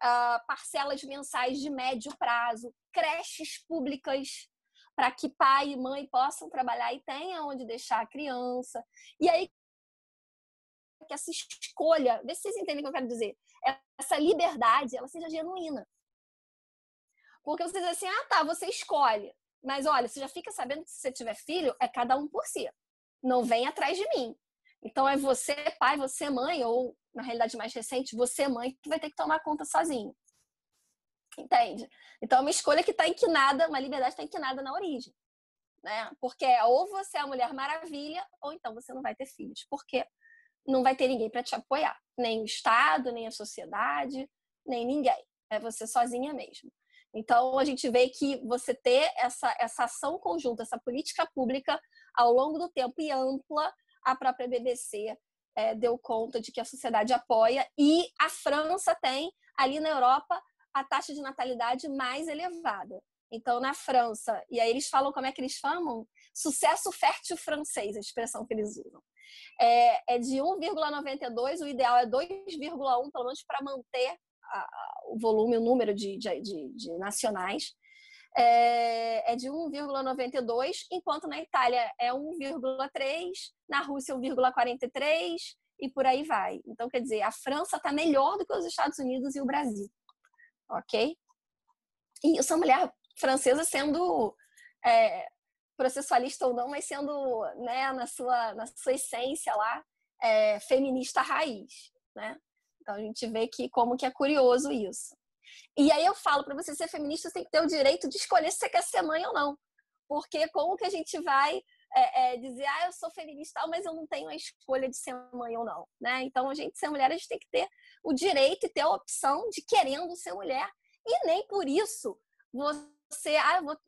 parcelas mensais de médio prazo, creches públicas para que pai e mãe possam trabalhar e tenham onde deixar a criança. E aí que essa escolha, vê se vocês entendem o que eu quero dizer, essa liberdade, ela seja genuína. Porque você diz assim, tá, você escolhe, mas olha, você já fica sabendo que se você tiver filho, é cada um por si. Não vem atrás de mim. Então é você pai, você mãe, ou na realidade mais recente, você mãe, que vai ter que tomar conta sozinho. Entende? Então, é uma escolha que está inquinada, uma liberdade está inquinada na origem. Né? Porque ou você é a Mulher Maravilha, ou então você não vai ter filhos. Porque não vai ter ninguém para te apoiar. Nem o Estado, nem a sociedade, nem ninguém. É você sozinha mesmo. Então, a gente vê que você ter essa ação conjunta, essa política pública ao longo do tempo e ampla, a própria BBC deu conta de que a sociedade apoia. E a França tem, ali na Europa, a taxa de natalidade mais elevada. Então, na França, e aí eles falam, como é que eles chamam? Sucesso fértil francês, a expressão que eles usam. É de 1,92, o ideal é 2,1, pelo menos para manter o volume, o número de nacionais. É de 1,92, enquanto na Itália é 1,3, na Rússia 1,43 e por aí vai. Então, quer dizer, a França está melhor do que os Estados Unidos e o Brasil. Ok? E essa mulher francesa sendo processualista ou não, mas sendo, né, na sua essência lá, feminista raiz, né? Então a gente vê que como que é curioso isso. E aí eu falo, para você ser feminista, você tem que ter o direito de escolher se você quer ser mãe ou não. Porque como que a gente vai dizer, eu sou feminista, mas eu não tenho a escolha de ser mãe ou não, né? Então a gente ser mulher, a gente tem que ter o direito e ter a opção de querendo ser mulher. E nem por isso você,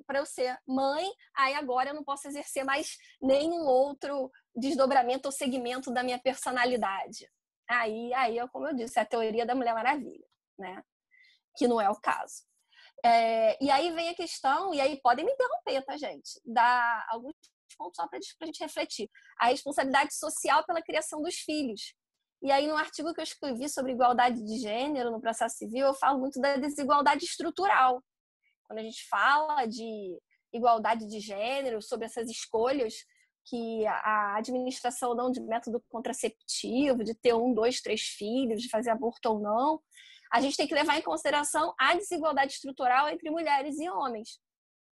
para eu ser mãe, aí agora eu não posso exercer mais nenhum outro desdobramento ou segmento da minha personalidade. Aí, como eu disse, é a teoria da Mulher Maravilha, né? Que não é o caso. E aí vem a questão, e aí podem me interromper, tá, gente? Dá alguns pontos só para a gente refletir. A responsabilidade social pela criação dos filhos. E aí, no artigo que eu escrevi sobre igualdade de gênero no processo civil, eu falo muito da desigualdade estrutural. Quando a gente fala de igualdade de gênero, sobre essas escolhas que a administração não de método contraceptivo, de ter 1, 2, 3 filhos, de fazer aborto ou não, a gente tem que levar em consideração a desigualdade estrutural entre mulheres e homens.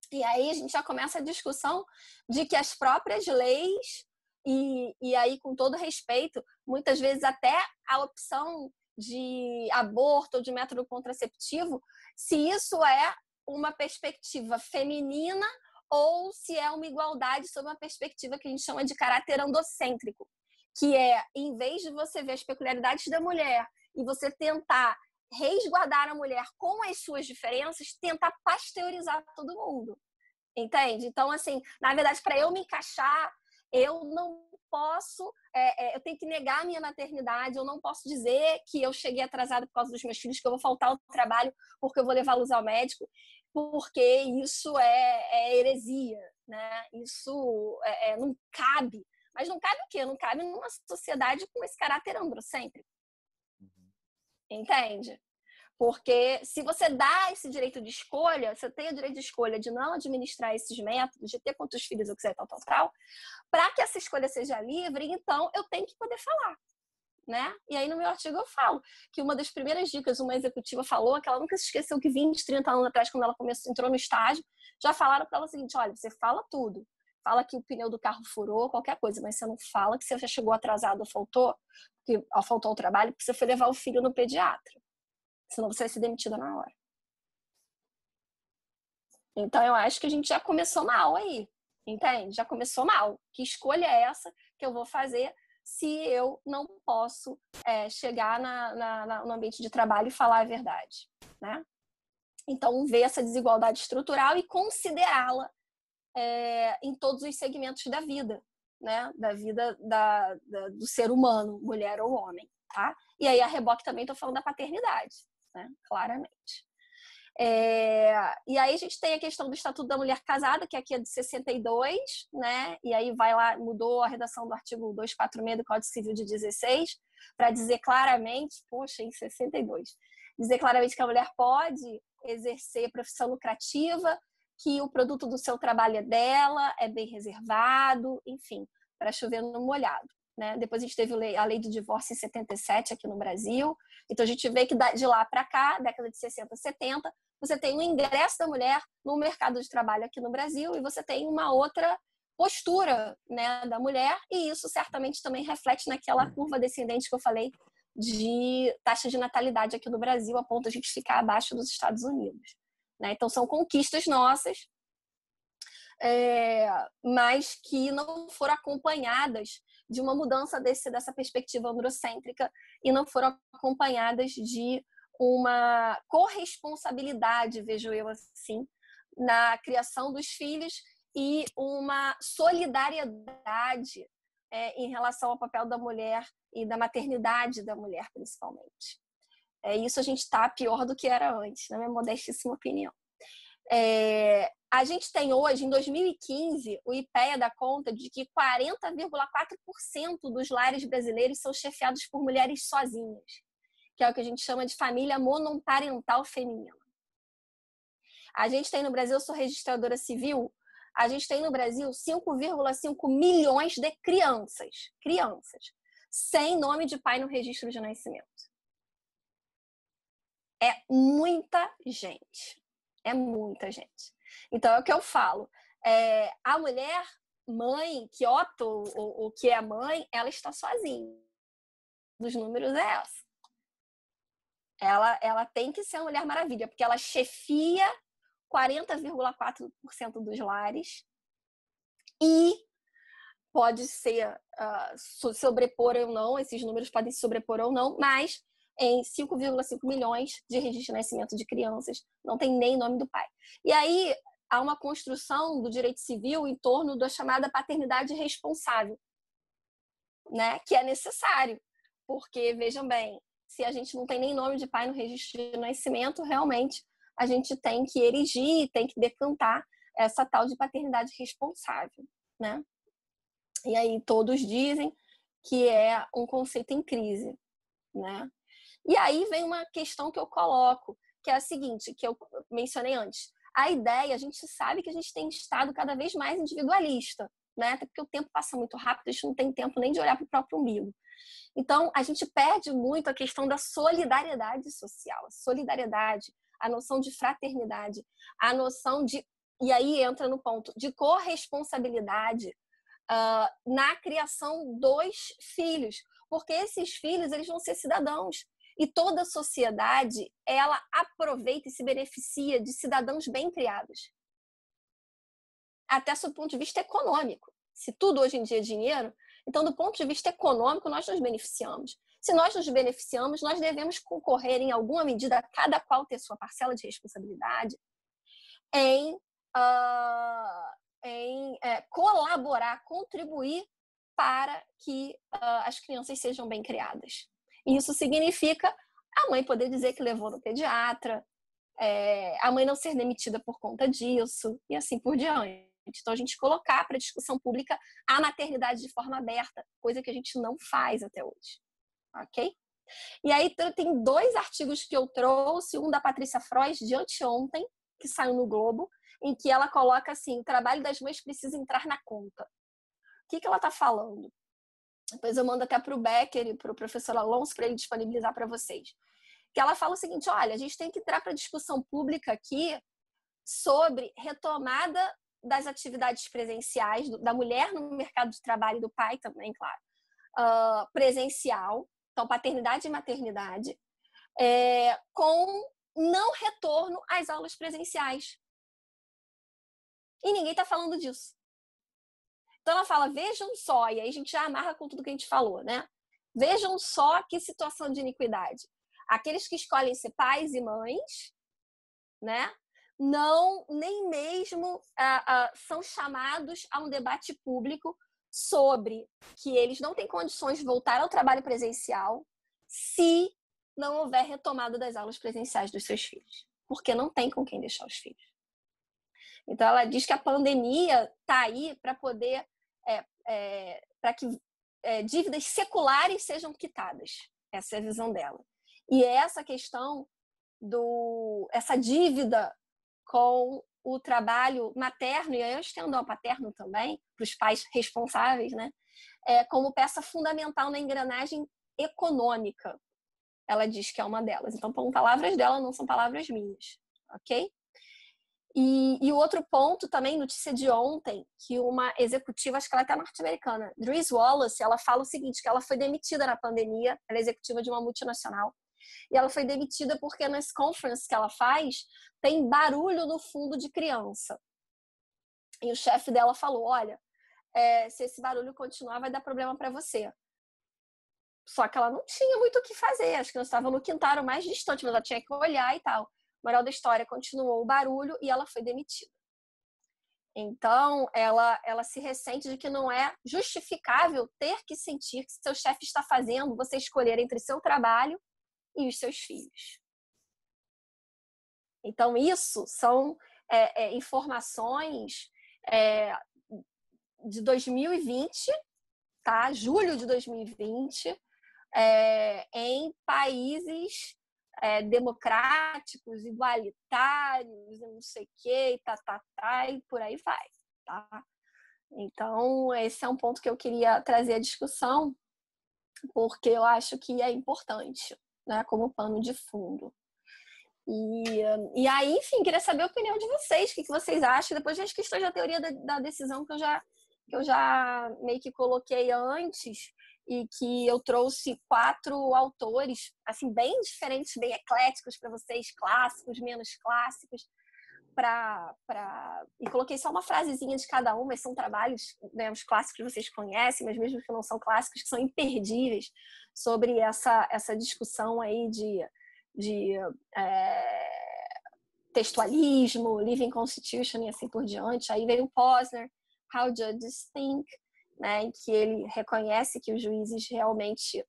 E aí a gente já começa a discussão de que as próprias leis, e aí com todo respeito, muitas vezes até a opção de aborto ou de método contraceptivo, se isso é uma perspectiva feminina ou se é uma igualdade sob uma perspectiva que a gente chama de caráter androcêntrico, que é, em vez de você ver as peculiaridades da mulher e você tentar resguardar a mulher com as suas diferenças, tentar pasteurizar todo mundo, entende? Então, assim, na verdade, para eu me encaixar, eu não posso, eu tenho que negar a minha maternidade, eu não posso dizer que eu cheguei atrasada por causa dos meus filhos, que eu vou faltar ao trabalho porque eu vou levá-los ao médico, porque isso é heresia, né? Isso não cabe. Mas não cabe o quê? Não cabe numa sociedade com esse caráter androcêntrico. Entende? Porque se você dá esse direito de escolha, você tem o direito de escolha de não administrar esses métodos, de ter quantos filhos eu quiser, tal, para que essa escolha seja livre, então eu tenho que poder falar, né? E aí no meu artigo eu falo que uma das primeiras dicas, uma executiva falou, que ela nunca se esqueceu que 20, 30 anos atrás, quando ela entrou no estágio, já falaram para ela o seguinte, olha, você fala tudo. Fala que o pneu do carro furou, qualquer coisa, mas você não fala que você já chegou atrasado ou faltou ao trabalho, porque você foi levar o filho no pediatra. Senão você vai ser demitida na hora. Então, eu acho que a gente já começou mal aí. Entende? Já começou mal. Que escolha é essa que eu vou fazer se eu não posso chegar no ambiente de trabalho e falar a verdade, né? Então, ver essa desigualdade estrutural e considerá-la em todos os segmentos da vida, né? Da vida do ser humano, mulher ou homem, tá? E aí, a reboque também estou falando da paternidade, né? Claramente. E aí a gente tem a questão do Estatuto da Mulher Casada, que aqui é de 62, né? E aí vai lá, mudou a redação do artigo 246 do Código Civil de 16, para dizer claramente, poxa, em 62, dizer claramente que a mulher pode exercer profissão lucrativa, que o produto do seu trabalho é dela, é bem reservado, enfim, para chover no molhado. Né? Depois a gente teve a lei do divórcio em 77 aqui no Brasil. Então a gente vê que de lá para cá, década de 60, 70, você tem o ingresso da mulher no mercado de trabalho aqui no Brasil e você tem uma outra postura, né, da mulher, e isso certamente também reflete naquela curva descendente que eu falei de taxa de natalidade aqui no Brasil, a ponto de a gente ficar abaixo dos Estados Unidos, né? Então, são conquistas nossas, mas que não foram acompanhadas de uma mudança dessa perspectiva androcêntrica e não foram acompanhadas de uma corresponsabilidade, vejo eu assim, na criação dos filhos e uma solidariedade em relação ao papel da mulher e da maternidade da mulher, principalmente. Isso a gente está pior do que era antes, na minha modestíssima opinião. A gente tem hoje, em 2015, o IPEA dá conta de que 40,4% dos lares brasileiros são chefiados por mulheres sozinhas, que é o que a gente chama de família monoparental feminina. A gente tem no Brasil, eu sou registradora civil, a gente tem no Brasil 5,5 milhões de crianças, sem nome de pai no registro de nascimento. É muita gente. É muita gente. Então, é o que eu falo. A mulher, mãe, que opta ou que é mãe, ela está sozinha. Dos números é essa. Ela tem que ser a Mulher Maravilha, porque ela chefia 40,4% dos lares e pode ser sobrepor ou não, esses números podem se sobrepor ou não, mas em 5,5 milhões de registro de nascimento de crianças, não tem nem nome do pai. E aí há uma construção do direito civil em torno da chamada paternidade responsável, né? Que é necessário, porque, vejam bem, se a gente não tem nem nome de pai no registro de nascimento, realmente a gente tem que erigir, tem que decantar essa tal de paternidade responsável, né? E aí todos dizem que é um conceito em crise, né? E aí vem uma questão que eu coloco, que é a seguinte, que eu mencionei antes. A ideia, a gente sabe que a gente tem estado cada vez mais individualista, né? Até porque o tempo passa muito rápido, a gente não tem tempo nem de olhar para o próprio umbigo. Então, a gente perde muito a questão da solidariedade social, a solidariedade, a noção de fraternidade, a noção de, e aí entra no ponto, de corresponsabilidade na criação dos filhos, porque esses filhos eles vão ser cidadãos. E toda a sociedade, ela aproveita e se beneficia de cidadãos bem criados. Até sob o ponto de vista econômico. Se tudo hoje em dia é dinheiro, então do ponto de vista econômico nós nos beneficiamos. Se nós nos beneficiamos, nós devemos concorrer em alguma medida, cada qual ter sua parcela de responsabilidade, em colaborar, contribuir para que as crianças sejam bem criadas. Isso significa a mãe poder dizer que levou no pediatra, a mãe não ser demitida por conta disso e assim por diante. Então, a gente colocar para discussão pública a maternidade de forma aberta, coisa que a gente não faz até hoje. Ok? E aí tem 2 artigos que eu trouxe, um da Patrícia Frois, de anteontem, que saiu no Globo, em que ela coloca assim, o trabalho das mães precisa entrar na conta. O que ela está falando? Depois eu mando até para o Becker e para o professor Alonso para ele disponibilizar para vocês. Que ela fala o seguinte, olha, a gente tem que entrar para discussão pública aqui sobre retomada das atividades presenciais, da mulher no mercado de trabalho e do pai também, claro, presencial, então paternidade e maternidade, com não retorno às aulas presenciais. E ninguém está falando disso. Então ela fala, vejam só, e aí a gente já amarra com tudo que a gente falou, né? Vejam só que situação de iniquidade. Aqueles que escolhem ser pais e mães, né? Não, nem mesmo são chamados a um debate público sobre que eles não têm condições de voltar ao trabalho presencial se não houver retomada das aulas presenciais dos seus filhos. Porque não tem com quem deixar os filhos. Então ela diz que a pandemia está aí para poder para que dívidas seculares sejam quitadas. Essa é a visão dela. E essa questão essa dívida com o trabalho materno, e aí eu estendo ao paterno também, para os pais responsáveis, né? Como peça fundamental na engrenagem econômica. Ela diz que é uma delas. Então, são palavras dela, não são palavras minhas. Ok? E o outro ponto também, notícia de ontem, que uma executiva, acho que ela é até norte-americana, Dries Wallace, ela fala o seguinte, que ela foi demitida na pandemia, ela é executiva de uma multinacional, e ela foi demitida porque nas conferences que ela faz, tem barulho no fundo de criança. E o chefe dela falou, olha, se esse barulho continuar, vai dar problema para você. Só que ela não tinha muito o que fazer, as crianças estavam no quintal mais distante, mas ela tinha que olhar e tal. Moral da história, continuou o barulho e ela foi demitida. Então, ela se ressente de que não é justificável ter que sentir que seu chefe está fazendo você escolher entre seu trabalho e os seus filhos. Então, isso são informações de 2020, tá? Julho de 2020, em países democráticos, igualitários, não sei o quê, e por aí vai, tá? Então, esse é um ponto que eu queria trazer à discussão, porque eu acho que é importante, né, como pano de fundo. E aí, enfim, queria saber a opinião de vocês, o que vocês acham, depois das questões da teoria da decisão que eu já meio que coloquei antes, e que eu trouxe 4 autores, assim, bem diferentes, bem ecléticos para vocês, clássicos, menos clássicos, e coloquei só uma frasezinha de cada um, mas são trabalhos, né, os clássicos vocês conhecem, mas mesmo que não são clássicos, que são imperdíveis sobre essa discussão aí de textualismo, Living Constitution e assim por diante. Aí veio o Posner, How Judges Think, né, em que ele reconhece que os juízes realmente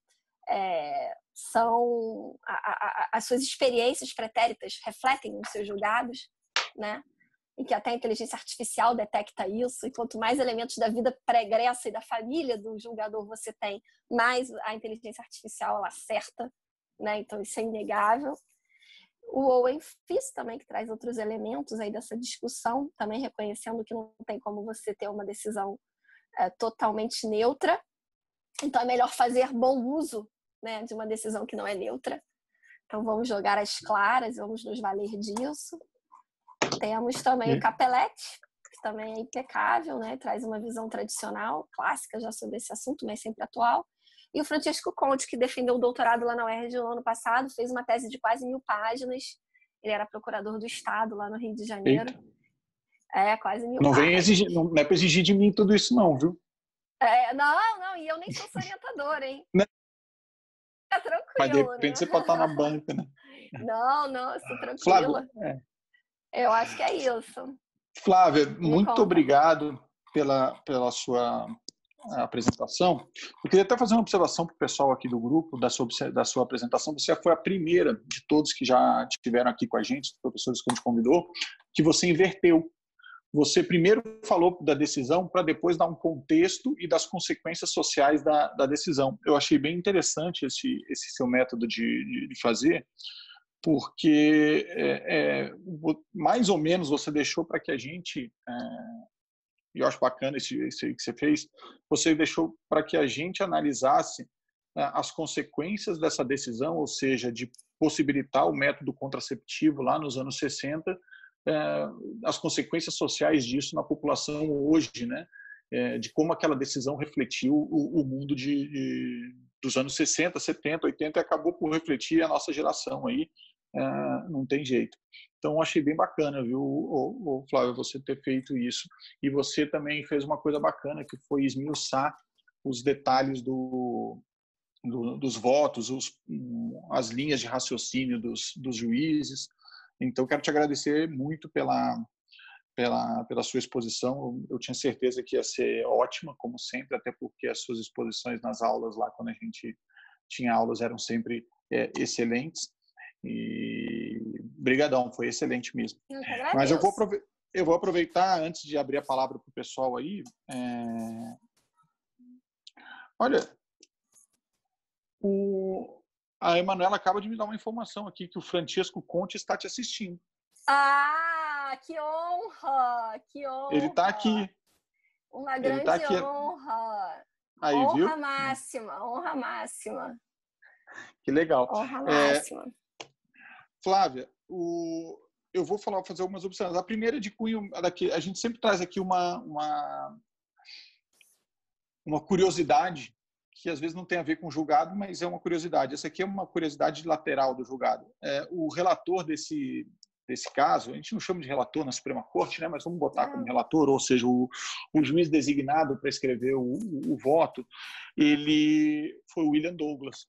são as suas experiências pretéritas refletem nos seus julgados, né, e que até a inteligência artificial detecta isso, e quanto mais elementos da vida pregressa e da família do julgador você tem, mais a inteligência artificial ela acerta, né, então isso é inegável. O Owen Fisk também, que traz outros elementos aí dessa discussão, também reconhecendo que não tem como você ter uma decisão totalmente neutra. Então, é melhor fazer bom uso, né, de uma decisão que não é neutra. Então, vamos jogar às claras, vamos nos valer disso. Temos também o Capelletti, que também é impecável, né, traz uma visão tradicional, clássica já sobre esse assunto, mas sempre atual. E o Francesco Conte, que defendeu o doutorado lá na UERJ no ano passado, fez uma tese de quase 1000 páginas. Ele era procurador do Estado lá no Rio de Janeiro. Eita. Quase 1000 Não páginas. vem exigir, não é para exigir de mim tudo isso não, viu? Não, e eu nem sou orientadora, hein? Não. Tá tranquilo, Mas de repente né? você pode estar na banca, né? Não, eu sou tranquila. Flávia, eu acho que é isso. Flávia, Me muito conta. Obrigado pela sua apresentação. Eu queria até fazer uma observação para o pessoal aqui do grupo, da sua apresentação. Você foi a primeira de todos que já estiveram aqui com a gente, os professores que a gente convidou, que você inverteu. Você primeiro falou da decisão para depois dar um contexto e das consequências sociais da decisão. Eu achei bem interessante esse seu método de fazer, porque mais ou menos você deixou para que a gente, e eu acho bacana isso aí que você fez, você deixou para que a gente analisasse as consequências dessa decisão, ou seja, de possibilitar o método contraceptivo lá nos anos 60, as consequências sociais disso na população hoje, né? De como aquela decisão refletiu o mundo dos anos 60, 70, 80 e acabou por refletir a nossa geração aí, não tem jeito. Então, achei bem bacana, viu, Flávio, você ter feito isso. E você também fez uma coisa bacana, que foi esmiuçar os detalhes dos votos, as linhas de raciocínio dos juízes. Então, quero te agradecer muito pela sua exposição. Eu tinha certeza que ia ser ótima, como sempre, até porque as suas exposições nas aulas lá, quando a gente tinha aulas, eram sempre excelentes. E brigadão, foi excelente mesmo. Mas eu vou aproveitar, antes de abrir a palavra para o pessoal aí. Olha, a Emanuela acaba de me dar uma informação aqui, que o Francesco Conte está te assistindo. Que honra! Que honra! Ele está aqui. Uma grande honra. Aí, honra viu? máxima, honra máxima. Que legal. Honra máxima. Flávia, eu vou fazer algumas observações. A primeira de cunho, a gente sempre traz aqui uma curiosidade que às vezes não tem a ver com o julgado, mas é uma curiosidade. Essa aqui é uma curiosidade lateral do julgado. O relator desse caso, a gente não chama de relator na Suprema Corte, né, mas vamos botar como relator, ou seja, o juiz designado para escrever o voto, ele foi o William Douglas,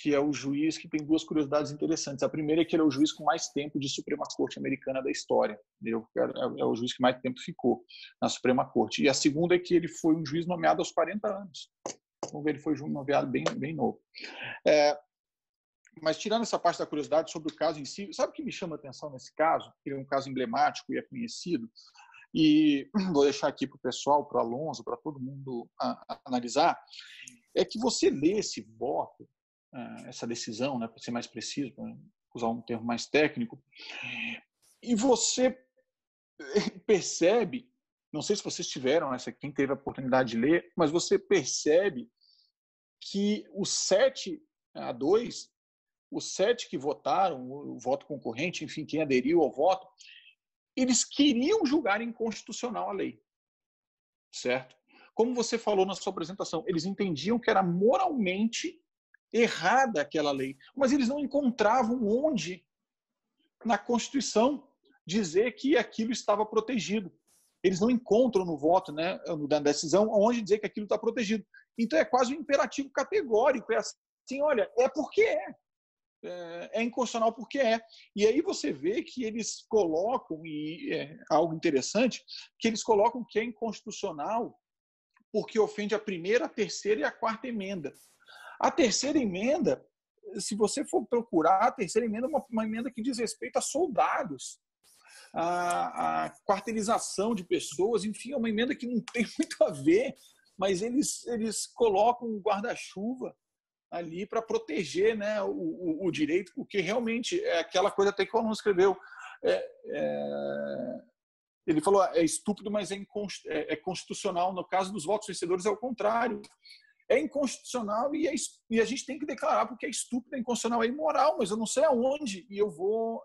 que é o juiz que tem duas curiosidades interessantes. A primeira é que ele é o juiz com mais tempo de Suprema Corte americana da história. É o juiz que mais tempo ficou na Suprema Corte. E a segunda é que ele foi um juiz nomeado aos 40 anos. Vamos ver, ele foi nomeado bem novo. Mas tirando essa parte da curiosidade sobre o caso em si, sabe o que me chama a atenção nesse caso? Ele é um caso emblemático e é conhecido. E vou deixar aqui para o pessoal, para o Alonso, para todo mundo analisar. É que você lê esse voto, essa decisão, né, para ser mais preciso, para usar um termo mais técnico, e você percebe, não sei se vocês tiveram, quem teve a oportunidade de ler, mas você percebe que os 7-2, os 7 que votaram, o voto concorrente, enfim, quem aderiu ao voto, eles queriam julgar inconstitucional a lei, certo? Como você falou na sua apresentação, eles entendiam que era moralmente errada aquela lei, mas eles não encontravam onde na Constituição dizer que aquilo estava protegido. Eles não encontram no voto, né, na decisão, onde dizer que aquilo está protegido. Então é quase um imperativo categórico, é assim, olha, é porque é inconstitucional porque é. E aí você vê que eles colocam, e algo interessante, que eles colocam que é inconstitucional porque ofende a primeira, a terceira e a quarta emenda. A terceira emenda, se você for procurar, a terceira emenda é uma emenda que diz respeito a soldados, a quarteirização de pessoas, enfim, é uma emenda que não tem muito a ver, mas eles colocam um guarda-chuva ali para proteger, né, o direito, porque realmente é aquela coisa até que o aluno escreveu. Ele falou, é estúpido, mas é constitucional. No caso dos votos vencedores é o contrário. É inconstitucional e a gente tem que declarar porque é estúpido, é inconstitucional, é imoral, mas eu não sei aonde e eu vou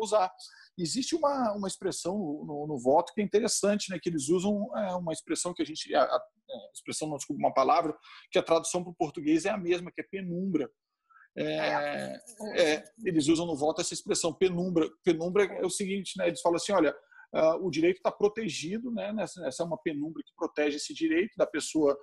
usar. Existe uma expressão no voto que é interessante, né, que eles usam uma expressão que a gente... expressão, não, desculpa, uma palavra, que a tradução para o português é a mesma, que é penumbra. Eles usam no voto essa expressão, penumbra. Penumbra é o seguinte, né, eles falam assim, olha, o direito está protegido, né? Essa é uma penumbra que protege esse direito da pessoa,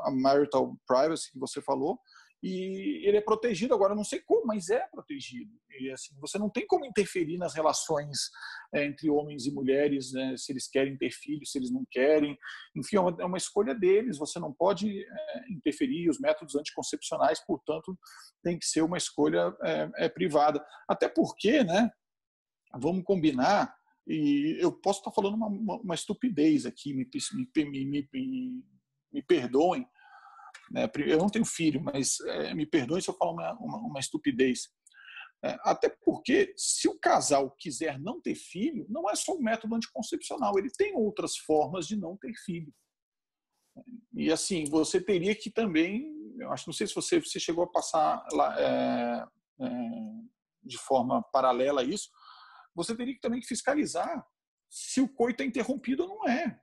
a marital privacy que você falou, e ele é protegido. Agora, eu não sei como, mas é protegido. E, assim, você não tem como interferir nas relações entre homens e mulheres, né? Se eles querem ter filhos, se eles não querem. Enfim, é uma escolha deles. Você não pode interferir. Os métodos anticoncepcionais, portanto, tem que ser uma escolha privada. Até porque, né? Vamos combinar, e eu posso estar falando uma estupidez aqui, me perdoem, né? Eu não tenho filho, mas me perdoem se eu falar uma estupidez. Até porque, se o casal quiser não ter filho, não é só o método anticoncepcional, ele tem outras formas de não ter filho. E assim, você teria que também, eu acho, não sei se você chegou a passar lá, de forma paralela a isso, você teria também que fiscalizar se o coito é interrompido ou não é.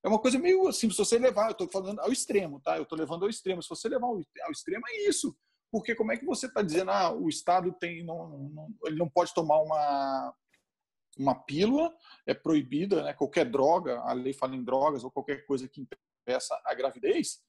É uma coisa meio assim, se você levar, eu estou falando ao extremo, tá? Eu estou levando ao extremo. Se você levar ao extremo, é isso. Porque como é que você está dizendo, o Estado ele não pode tomar uma pílula, é proibida, né? Qualquer droga, a lei fala em drogas, ou qualquer coisa que impeça a gravidez.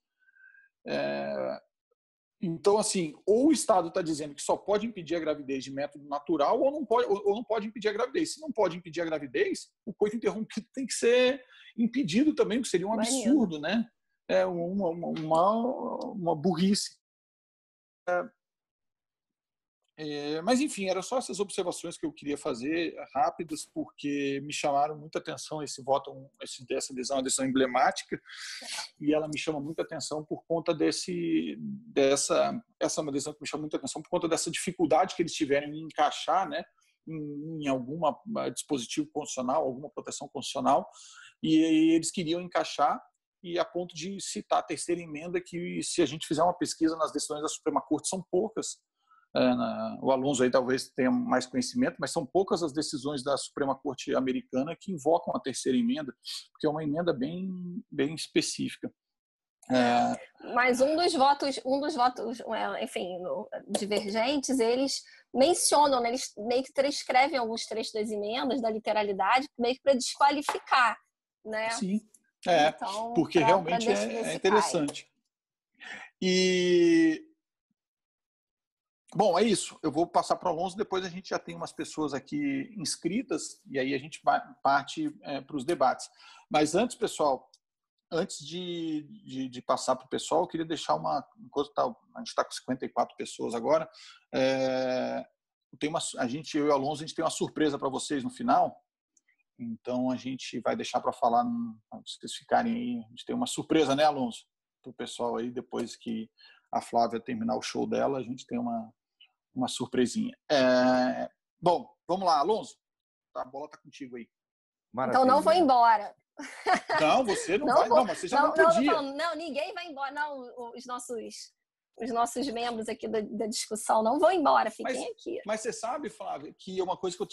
Então, assim, ou o Estado está dizendo que só pode impedir a gravidez de método natural ou não pode impedir a gravidez. Se não pode impedir a gravidez, o coito interrompido tem que ser impedido também, que seria um absurdo, né? É uma burrice. Mas, enfim, eram só essas observações que eu queria fazer, rápidas, porque me chamaram muita atenção esse voto, essa decisão, uma decisão emblemática, e ela me chama muita atenção por conta essa é uma decisão que me chama muita atenção por conta dessa dificuldade que eles tiveram em encaixar, né, em algum dispositivo constitucional, alguma proteção constitucional, e eles queriam encaixar, e a ponto de citar a terceira emenda, que se a gente fizer uma pesquisa nas decisões da Suprema Corte, são poucas, O Alonso aí talvez tenha mais conhecimento, mas são poucas as decisões da Suprema Corte americana que invocam a terceira emenda, porque é uma emenda bem específica. Mas um dos votos, enfim, divergentes, eles mencionam, né, eles meio que transcrevem alguns trechos das emendas, da literalidade, meio que para desqualificar, né? Sim, então, porque realmente é interessante. E bom, é isso. Eu vou passar para o Alonso, depois a gente já tem umas pessoas aqui inscritas e aí a gente parte para os debates. Mas antes, pessoal, antes de passar para o pessoal, eu queria deixar a gente está com 54 pessoas agora, eu e o Alonso, a gente tem uma surpresa para vocês no final, então a gente vai deixar para falar, vocês ficarem aí, a gente tem uma surpresa, né, Alonso? Para o pessoal aí, depois que a Flávia terminar o show dela, a gente tem uma surpresinha. Bom, vamos lá, Alonso, a bola está contigo aí. Maravilha. Então não vou embora. Não, você não vai. Não, mas você já não podia. Não, ninguém vai embora. Não, os nossos membros aqui da discussão não vão embora, fiquem aqui. Mas você sabe, Flávia, que é uma coisa que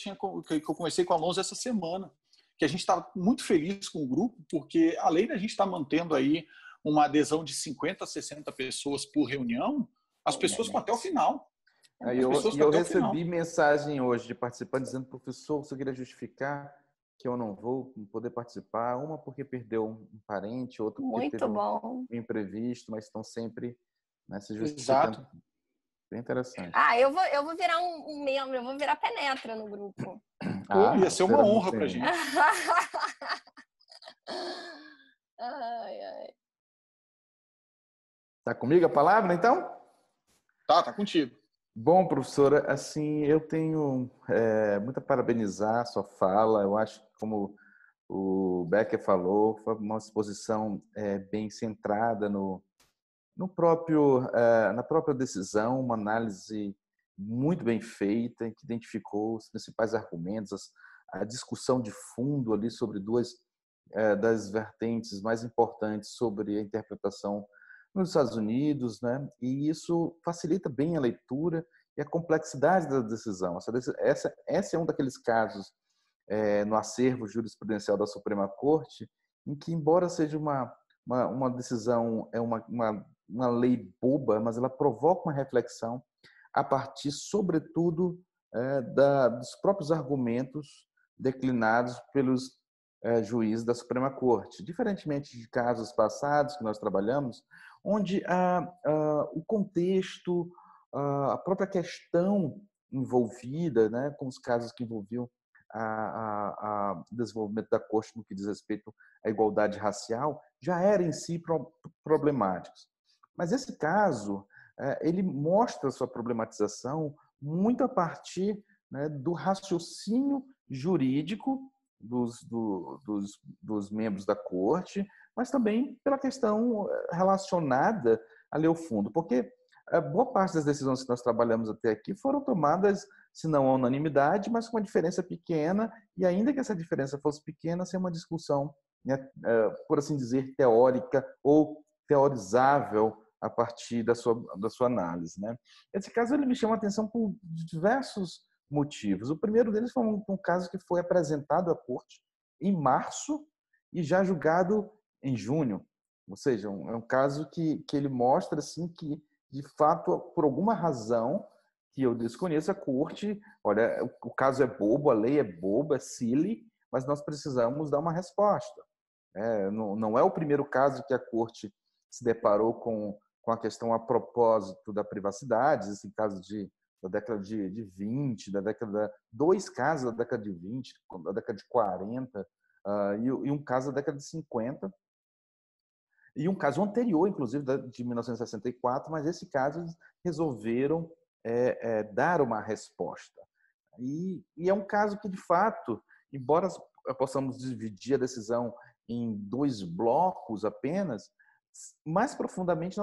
eu conversei com o Alonso essa semana, que a gente está muito feliz com o grupo, porque além da gente estar mantendo aí uma adesão de 50 a 60 pessoas por reunião, as pessoas ficam até o final. Eu recebi mensagem hoje de participante dizendo: professor, você queria justificar que eu não vou poder participar, uma porque perdeu um parente, outra porque teve um imprevisto, mas estão sempre se justificando. Exato. Bem interessante. Eu vou virar um membro, eu vou virar penetra no grupo. Ia ser uma honra pra gente. Tá comigo a palavra, então? Tá contigo. Bom, professora, assim, eu tenho muito a parabenizar a sua fala. Eu acho que, como o Becker falou, foi uma exposição bem centrada na própria decisão, uma análise muito bem feita, que identificou os principais argumentos, a discussão de fundo ali sobre duas das vertentes mais importantes sobre a interpretação nos Estados Unidos, né? E isso facilita bem a leitura e a complexidade da decisão. Essa é um daqueles casos no acervo jurisprudencial da Suprema Corte em que, embora seja uma decisão, uma lei boba, mas ela provoca uma reflexão a partir, sobretudo, dos próprios argumentos declinados pelos juízes da Suprema Corte. Diferentemente de casos passados que nós trabalhamos, onde o contexto, a própria questão envolvida, né, com os casos que envolviam o desenvolvimento da Corte no que diz respeito à igualdade racial, já eram em si problemáticos. Mas esse caso, ele mostra sua problematização muito a partir, né, do raciocínio jurídico dos membros da Corte, mas também pela questão relacionada ali ao fundo, porque boa parte das decisões que nós trabalhamos até aqui foram tomadas, se não a unanimidade, mas com uma diferença pequena, e ainda que essa diferença fosse pequena, sem uma discussão, né, por assim dizer, teórica ou teorizável a partir da sua análise, né? Esse caso ele me chama a atenção por diversos motivos. O primeiro deles foi um caso que foi apresentado à Corte em março e já julgado em junho. Ou seja, é um caso que ele mostra assim, que, de fato, por alguma razão que eu desconheço, a Corte, olha, o caso é bobo, a lei é boba, é silly, mas nós precisamos dar uma resposta. Não é o primeiro caso que a Corte se deparou com a questão a propósito da privacidade, esse caso da década de 20, dois casos da década de 20, da década de 40, e um caso da década de 50, e um caso anterior, inclusive, de 1964, mas esse caso eles resolveram dar uma resposta. E é um caso que, de fato, embora possamos dividir a decisão em dois blocos apenas, mais profundamente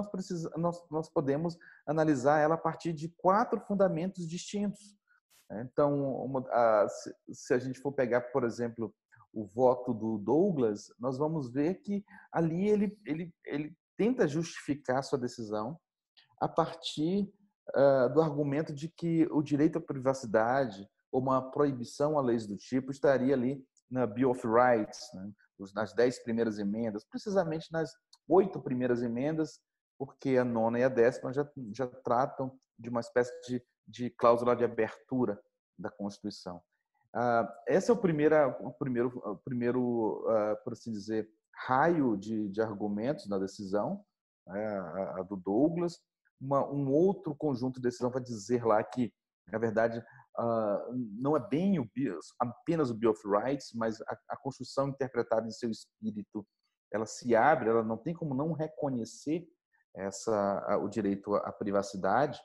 nós podemos analisar ela a partir de 4 fundamentos distintos. Então, se a gente for pegar, por exemplo, o voto do Douglas, nós vamos ver que ali ele tenta justificar sua decisão a partir do argumento de que o direito à privacidade ou uma proibição a leis do tipo estaria ali na Bill of Rights, né? Nas 10 primeiras emendas, precisamente nas 8 primeiras emendas, porque a 9ª e a 10ª já tratam de uma espécie de cláusula de abertura da Constituição. Esse é o primeiro, por assim dizer, raio de argumentos na decisão, a do Douglas. Um outro conjunto de decisão vai dizer lá que, na verdade, não é bem apenas o Bill of Rights, mas a Constituição interpretada em seu espírito, ela se abre, ela não tem como não reconhecer o direito à privacidade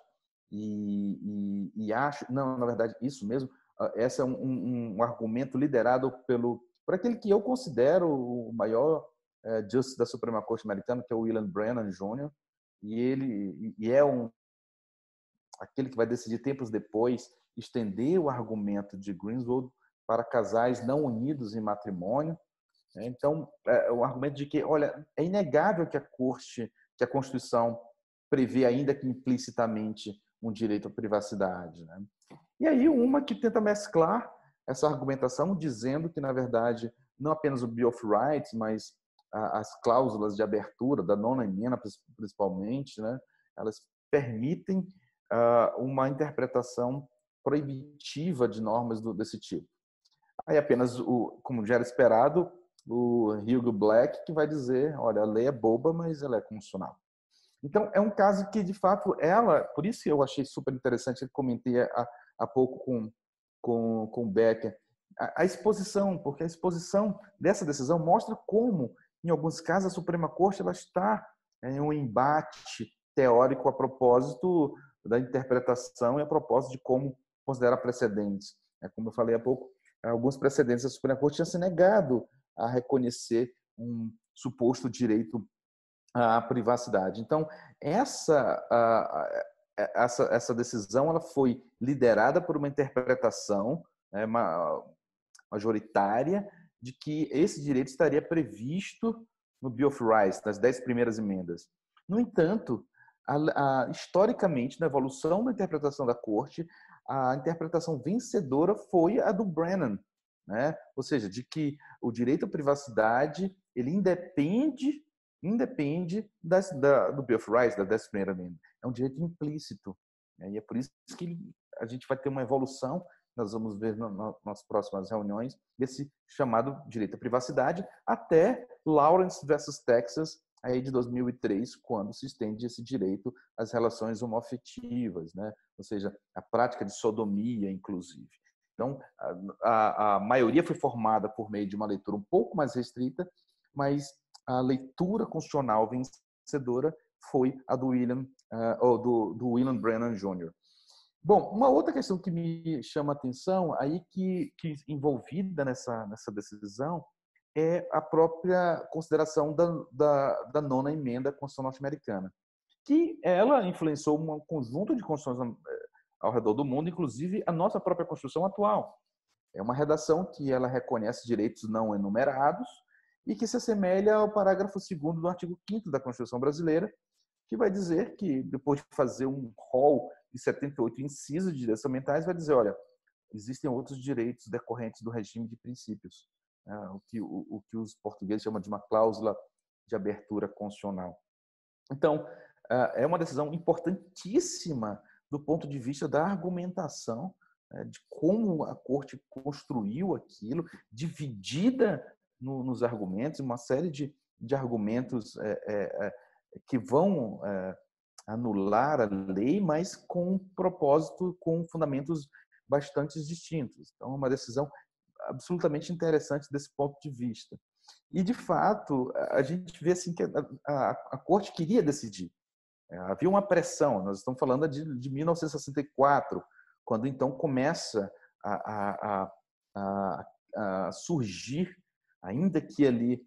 e acho, não, na verdade, isso mesmo, esse é um argumento liderado por aquele que eu considero o maior justice da Suprema Corte americana, que é o William Brennan Jr., e ele é aquele que vai decidir tempos depois estender o argumento de Greenswald para casais não unidos em matrimônio. Então, o argumento de que, olha, é inegável que a Constituição prevê, ainda que implicitamente, um direito à privacidade, né? E aí uma que tenta mesclar essa argumentação dizendo que, na verdade, não apenas o Bill of Rights, mas as cláusulas de abertura da 9ª emenda, principalmente, né, elas permitem uma interpretação proibitiva de normas desse tipo. Aí apenas, como já era esperado, o Hugo Black que vai dizer, olha, a lei é boba, mas ela é constitucional. Então, é um caso que, de fato, por isso eu achei super interessante, eu comentei há pouco com o Becker, a exposição, porque a exposição dessa decisão mostra como, em alguns casos, a Suprema Corte ela está em um embate teórico a propósito da interpretação e a propósito de como considerar precedentes. Como eu falei há pouco, alguns precedentes da Suprema Corte tinham se negado a reconhecer um suposto direito à privacidade. Então, essa decisão ela foi liderada por uma interpretação majoritária de que esse direito estaria previsto no Bill of Rights, nas 10 primeiras emendas. No entanto, historicamente, na evolução da interpretação da Corte, a interpretação vencedora foi a do Brennan, né? Ou seja, de que o direito à privacidade ele independe do Bill of Rights, da 10ª emenda. É um direito implícito. Né? E é por isso que a gente vai ter uma evolução, nós vamos ver nas próximas reuniões, desse chamado direito à privacidade, até Lawrence versus Texas, aí de 2003, quando se estende esse direito às relações homoafetivas, né? Ou seja, a prática de sodomia, inclusive. Então, a maioria foi formada por meio de uma leitura um pouco mais restrita, mas a leitura constitucional vencedora foi a do William Brennan Jr. Bom, uma outra questão que me chama a atenção, aí que envolvida nessa decisão, é a própria consideração da 9ª emenda à Constituição norte-americana, que ela influenciou um conjunto de constituições ao redor do mundo, inclusive a nossa própria Constituição atual. É uma redação que ela reconhece direitos não enumerados e que se assemelha ao parágrafo 2º do artigo 5º da Constituição brasileira, que vai dizer que, depois de fazer um rol de 78 incisos de direitos fundamentais, vai dizer, olha, existem outros direitos decorrentes do regime de princípios, o que os portugueses chamam de uma cláusula de abertura constitucional. Então, é uma decisão importantíssima do ponto de vista da argumentação, de como a Corte construiu aquilo, dividida nos argumentos, uma série de argumentos que vão anular a lei, mas com propósito, com fundamentos bastante distintos. Então, é uma decisão absolutamente interessante desse ponto de vista. E, de fato, a gente vê assim que a Corte queria decidir. Havia uma pressão, nós estamos falando de 1964, quando então começa a surgir, ainda que ali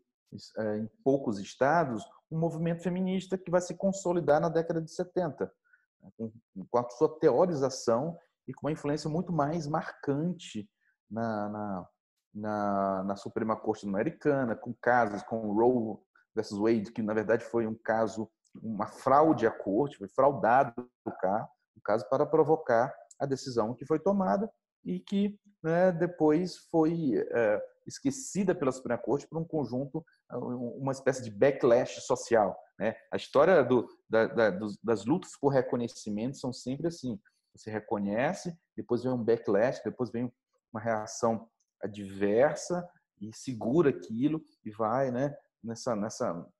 em poucos estados, um movimento feminista que vai se consolidar na década de 70, com a sua teorização e com uma influência muito mais marcante na Suprema Corte americana, com casos como Roe versus Wade, que na verdade foi um caso, uma fraude à corte, foi fraudado cá, no caso, para provocar a decisão que foi tomada e que, né, depois foi esquecida pela Suprema Corte por um conjunto, uma espécie de backlash social, né? A história das lutas por reconhecimento são sempre assim: você reconhece, depois vem um backlash, depois vem uma reação adversa e segura aquilo e vai, né,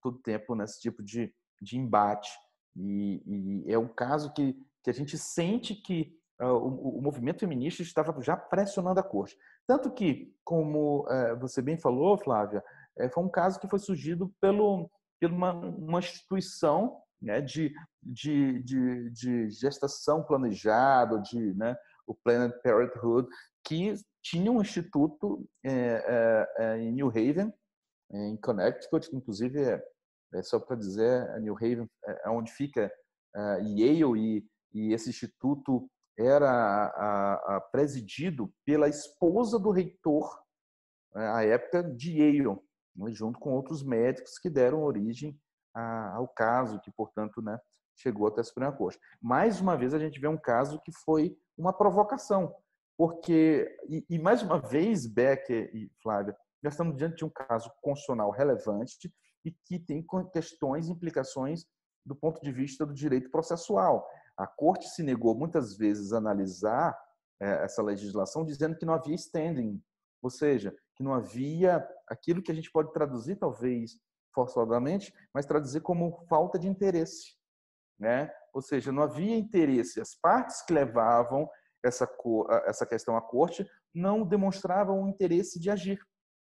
todo tempo nesse tipo de embate. E é um caso que a gente sente que o movimento feminista estava já pressionando a corte. Tanto que, como você bem falou, Flávia, foi um caso que foi surgido por uma instituição, né, de gestação planejada, né, o Planned Parenthood, que tinha um instituto em New Haven, em Connecticut, que inclusive só para dizer, New Haven é onde fica Yale, e esse instituto era presidido pela esposa do reitor, à época, de Yale, né, junto com outros médicos que deram origem ao caso, que, portanto, né, chegou até a Suprema Corte. Mais uma vez, a gente vê um caso que foi uma provocação, porque, e mais uma vez, Becker e Flávia, nós estamos diante de um caso constitucional relevante e que tem questões, implicações do ponto de vista do direito processual. A Corte se negou muitas vezes a analisar essa legislação, dizendo que não havia standing, ou seja, que não havia aquilo que a gente pode traduzir, talvez forçadamente, mas traduzir como falta de interesse, né? Ou seja, não havia interesse. As partes que levavam essa questão à Corte não demonstravam o interesse de agir,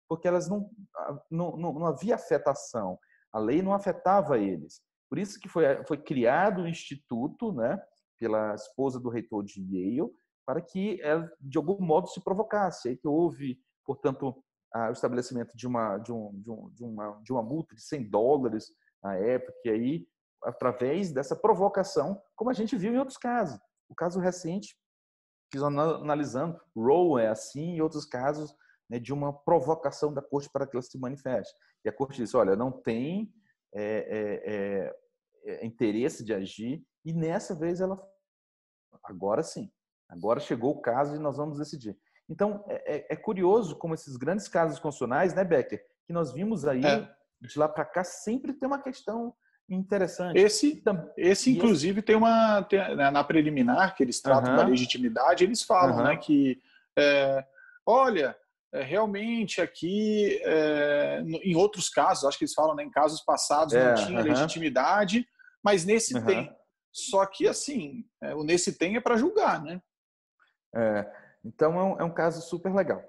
porque elas não havia afetação. A lei não afetava eles. Por isso que foi criado o instituto, né, pela esposa do reitor de Yale, para que ela, de algum modo, se provocasse. Aí que houve, portanto, o estabelecimento de uma multa de $100 na época, e aí, através dessa provocação, como a gente viu em outros casos. O caso recente, que analisando, Roe é assim, e outros casos, né, de uma provocação da Corte para que ela se manifeste. E a Corte disse, olha, não tem interesse de agir, e nessa vez ela, agora sim, agora chegou o caso e nós vamos decidir. Então, é curioso como esses grandes casos constitucionais, né, Becker, que nós vimos aí, de lá para cá, sempre tem uma questão interessante. Esse inclusive, tem na preliminar, que eles tratam da legitimidade, eles falam, né, que, olha, realmente aqui, em outros casos, acho que eles falam, né, em casos passados não tinha legitimidade, mas nesse tem. Só que, assim, o nesse tem é para julgar, né? Então, é um caso super legal.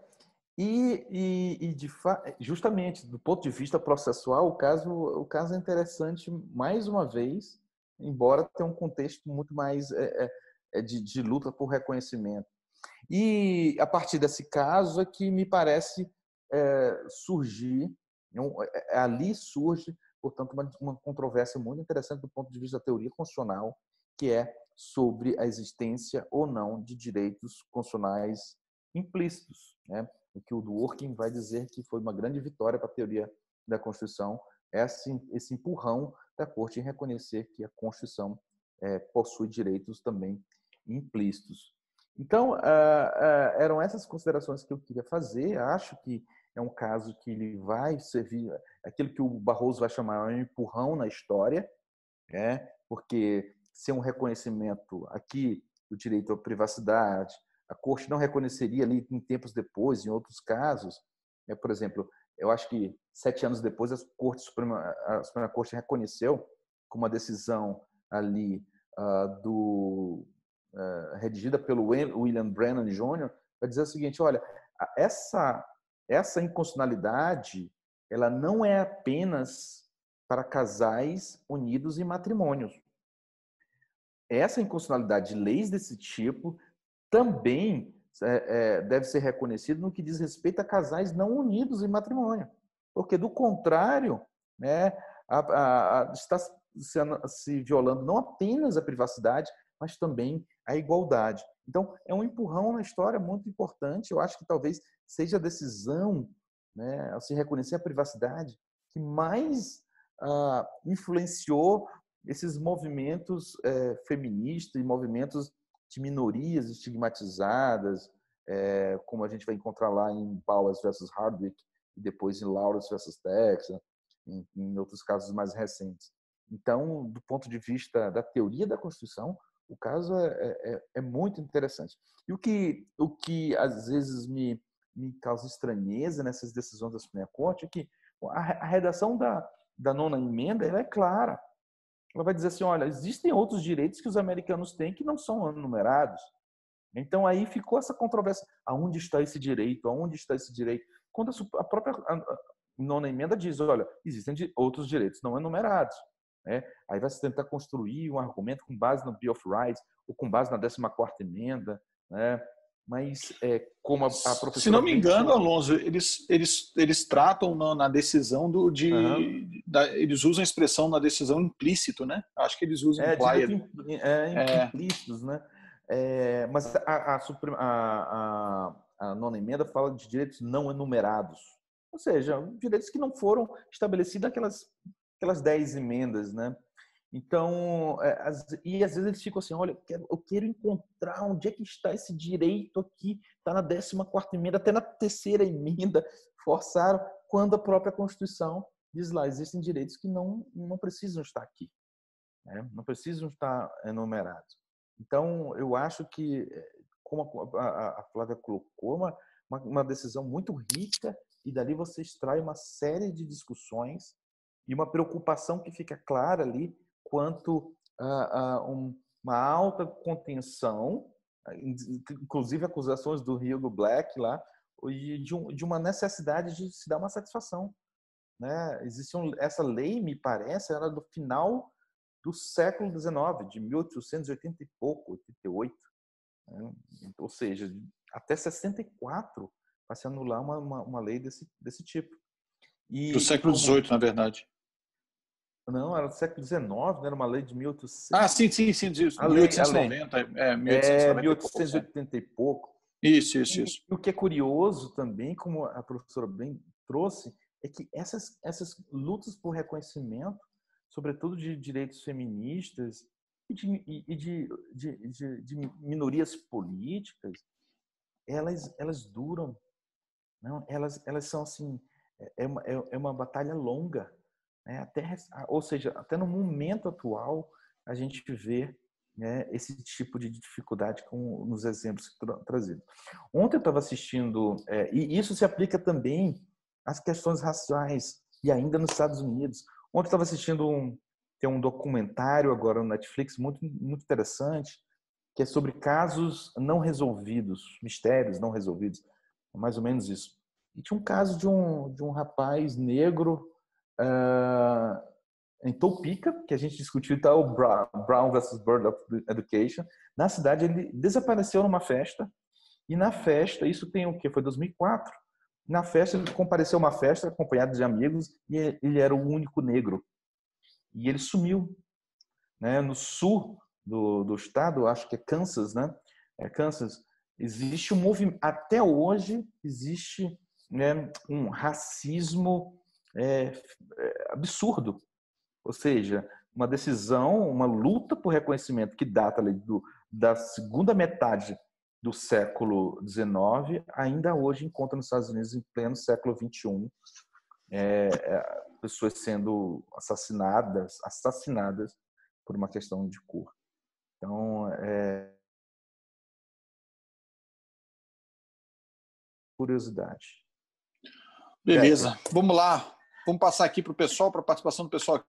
Justamente, do ponto de vista processual, o caso é interessante, mais uma vez, embora tenha um contexto muito mais de luta por reconhecimento. E, a partir desse caso, é que me parece surgir, ali surge, portanto, uma controvérsia muito interessante do ponto de vista da teoria constitucional, que é sobre a existência ou não de direitos constitucionais implícitos, né? O que o Dworkin vai dizer que foi uma grande vitória para a teoria da Constituição, esse empurrão da Corte em reconhecer que a Constituição possui direitos também implícitos. Então, eram essas considerações que eu queria fazer. Acho que é um caso que ele vai servir, aquilo que o Barroso vai chamar de um empurrão na história, né? Porque ser um reconhecimento aqui do direito à privacidade, a Corte não reconheceria ali em tempos depois, em outros casos. Por exemplo, eu acho que 7 anos depois a Suprema Corte reconheceu, com uma decisão ali redigida pelo William Brennan Jr., vai dizer o seguinte, olha, essa inconstitucionalidade, ela não é apenas para casais unidos em matrimônios. Essa inconstitucionalidade de leis desse tipo também deve ser reconhecido no que diz respeito a casais não unidos em matrimônio. Porque, do contrário, né, está se violando não apenas a privacidade, mas também a igualdade. Então, é um empurrão na história muito importante. Eu acho que talvez seja a decisão, né, ao se reconhecer a privacidade, que mais influenciou esses movimentos feministas e movimentos de minorias estigmatizadas, como a gente vai encontrar lá em Bowers versus Hardwick, e depois em Lawrence versus Texas, em outros casos mais recentes. Então, do ponto de vista da teoria da Constituição, o caso é muito interessante. E o que às vezes me causa estranheza nessas decisões da Suprema Corte é que a redação da nona emenda ela é clara. Ela vai dizer assim, olha, existem outros direitos que os americanos têm que não são enumerados. Então, aí ficou essa controvérsia. Aonde está esse direito? Aonde está esse direito? Quando a própria nona emenda diz, olha, existem outros direitos não enumerados. Né? Aí vai se tentar construir um argumento com base no Bill of Rights ou com base na 14ª emenda, né? Mas, como a professora... Se não me engano, Alonso, eles tratam na decisão eles usam a expressão na decisão implícito, né? Acho que eles usam implícitos, né? Mas a nona emenda fala de direitos não enumerados, ou seja, direitos que não foram estabelecidos aquelas 10 emendas, né? Então, e às vezes eles ficam assim, olha, eu quero encontrar onde é que está esse direito aqui, está na 14ª emenda, até na 3ª emenda, forçaram, quando a própria Constituição diz lá, existem direitos que não precisam estar aqui, né? Não precisam estar enumerados. Então, eu acho que, como a Flávia colocou, uma decisão muito rica, e dali você extrai uma série de discussões e uma preocupação que fica clara ali quanto a uma alta contenção, inclusive acusações do Hugo Black lá, e de uma necessidade de se dar uma satisfação, né? Essa lei, me parece, era do final do século XIX, de 1880 e pouco, 88, né? Ou seja, até 64 para se anular uma lei desse tipo. Do século XVIII, na verdade. Não, era do século XIX, não era uma lei de 1800. Ah, sim, 1890. 1880 e pouco. Isso. E o que é curioso também, como a professora bem trouxe, é que essas lutas por reconhecimento, sobretudo de direitos feministas e de minorias políticas, elas duram. Não, elas são assim, é uma batalha longa. Ou seja, até no momento atual, a gente vê, né, esse tipo de dificuldade nos exemplos trazidos. Ontem eu estava assistindo, e isso se aplica também às questões raciais, e ainda nos Estados Unidos. Ontem eu estava assistindo tem um documentário agora no Netflix muito, muito interessante, que é sobre casos não resolvidos, mistérios não resolvidos, mais ou menos isso. E tinha um caso de um rapaz negro em Topeka, que a gente discutiu, tá, o Brown versus Board of Education. Na cidade, ele desapareceu numa festa, e na festa, isso tem o quê? Foi 2004. Na festa, ele compareceu a uma festa acompanhado de amigos, e ele era o único negro. E ele sumiu, né? No sul do estado, acho que é Kansas, né? Kansas, existe um movimento, até hoje existe, né, um racismo absurdo. Ou seja, uma decisão, uma luta por reconhecimento que data ali da segunda metade do século XIX, ainda hoje encontra nos Estados Unidos, em pleno século XXI, pessoas sendo assassinadas por uma questão de cor. Então, curiosidade. Beleza, vamos lá. Vamos passar aqui para o pessoal, para a participação do pessoal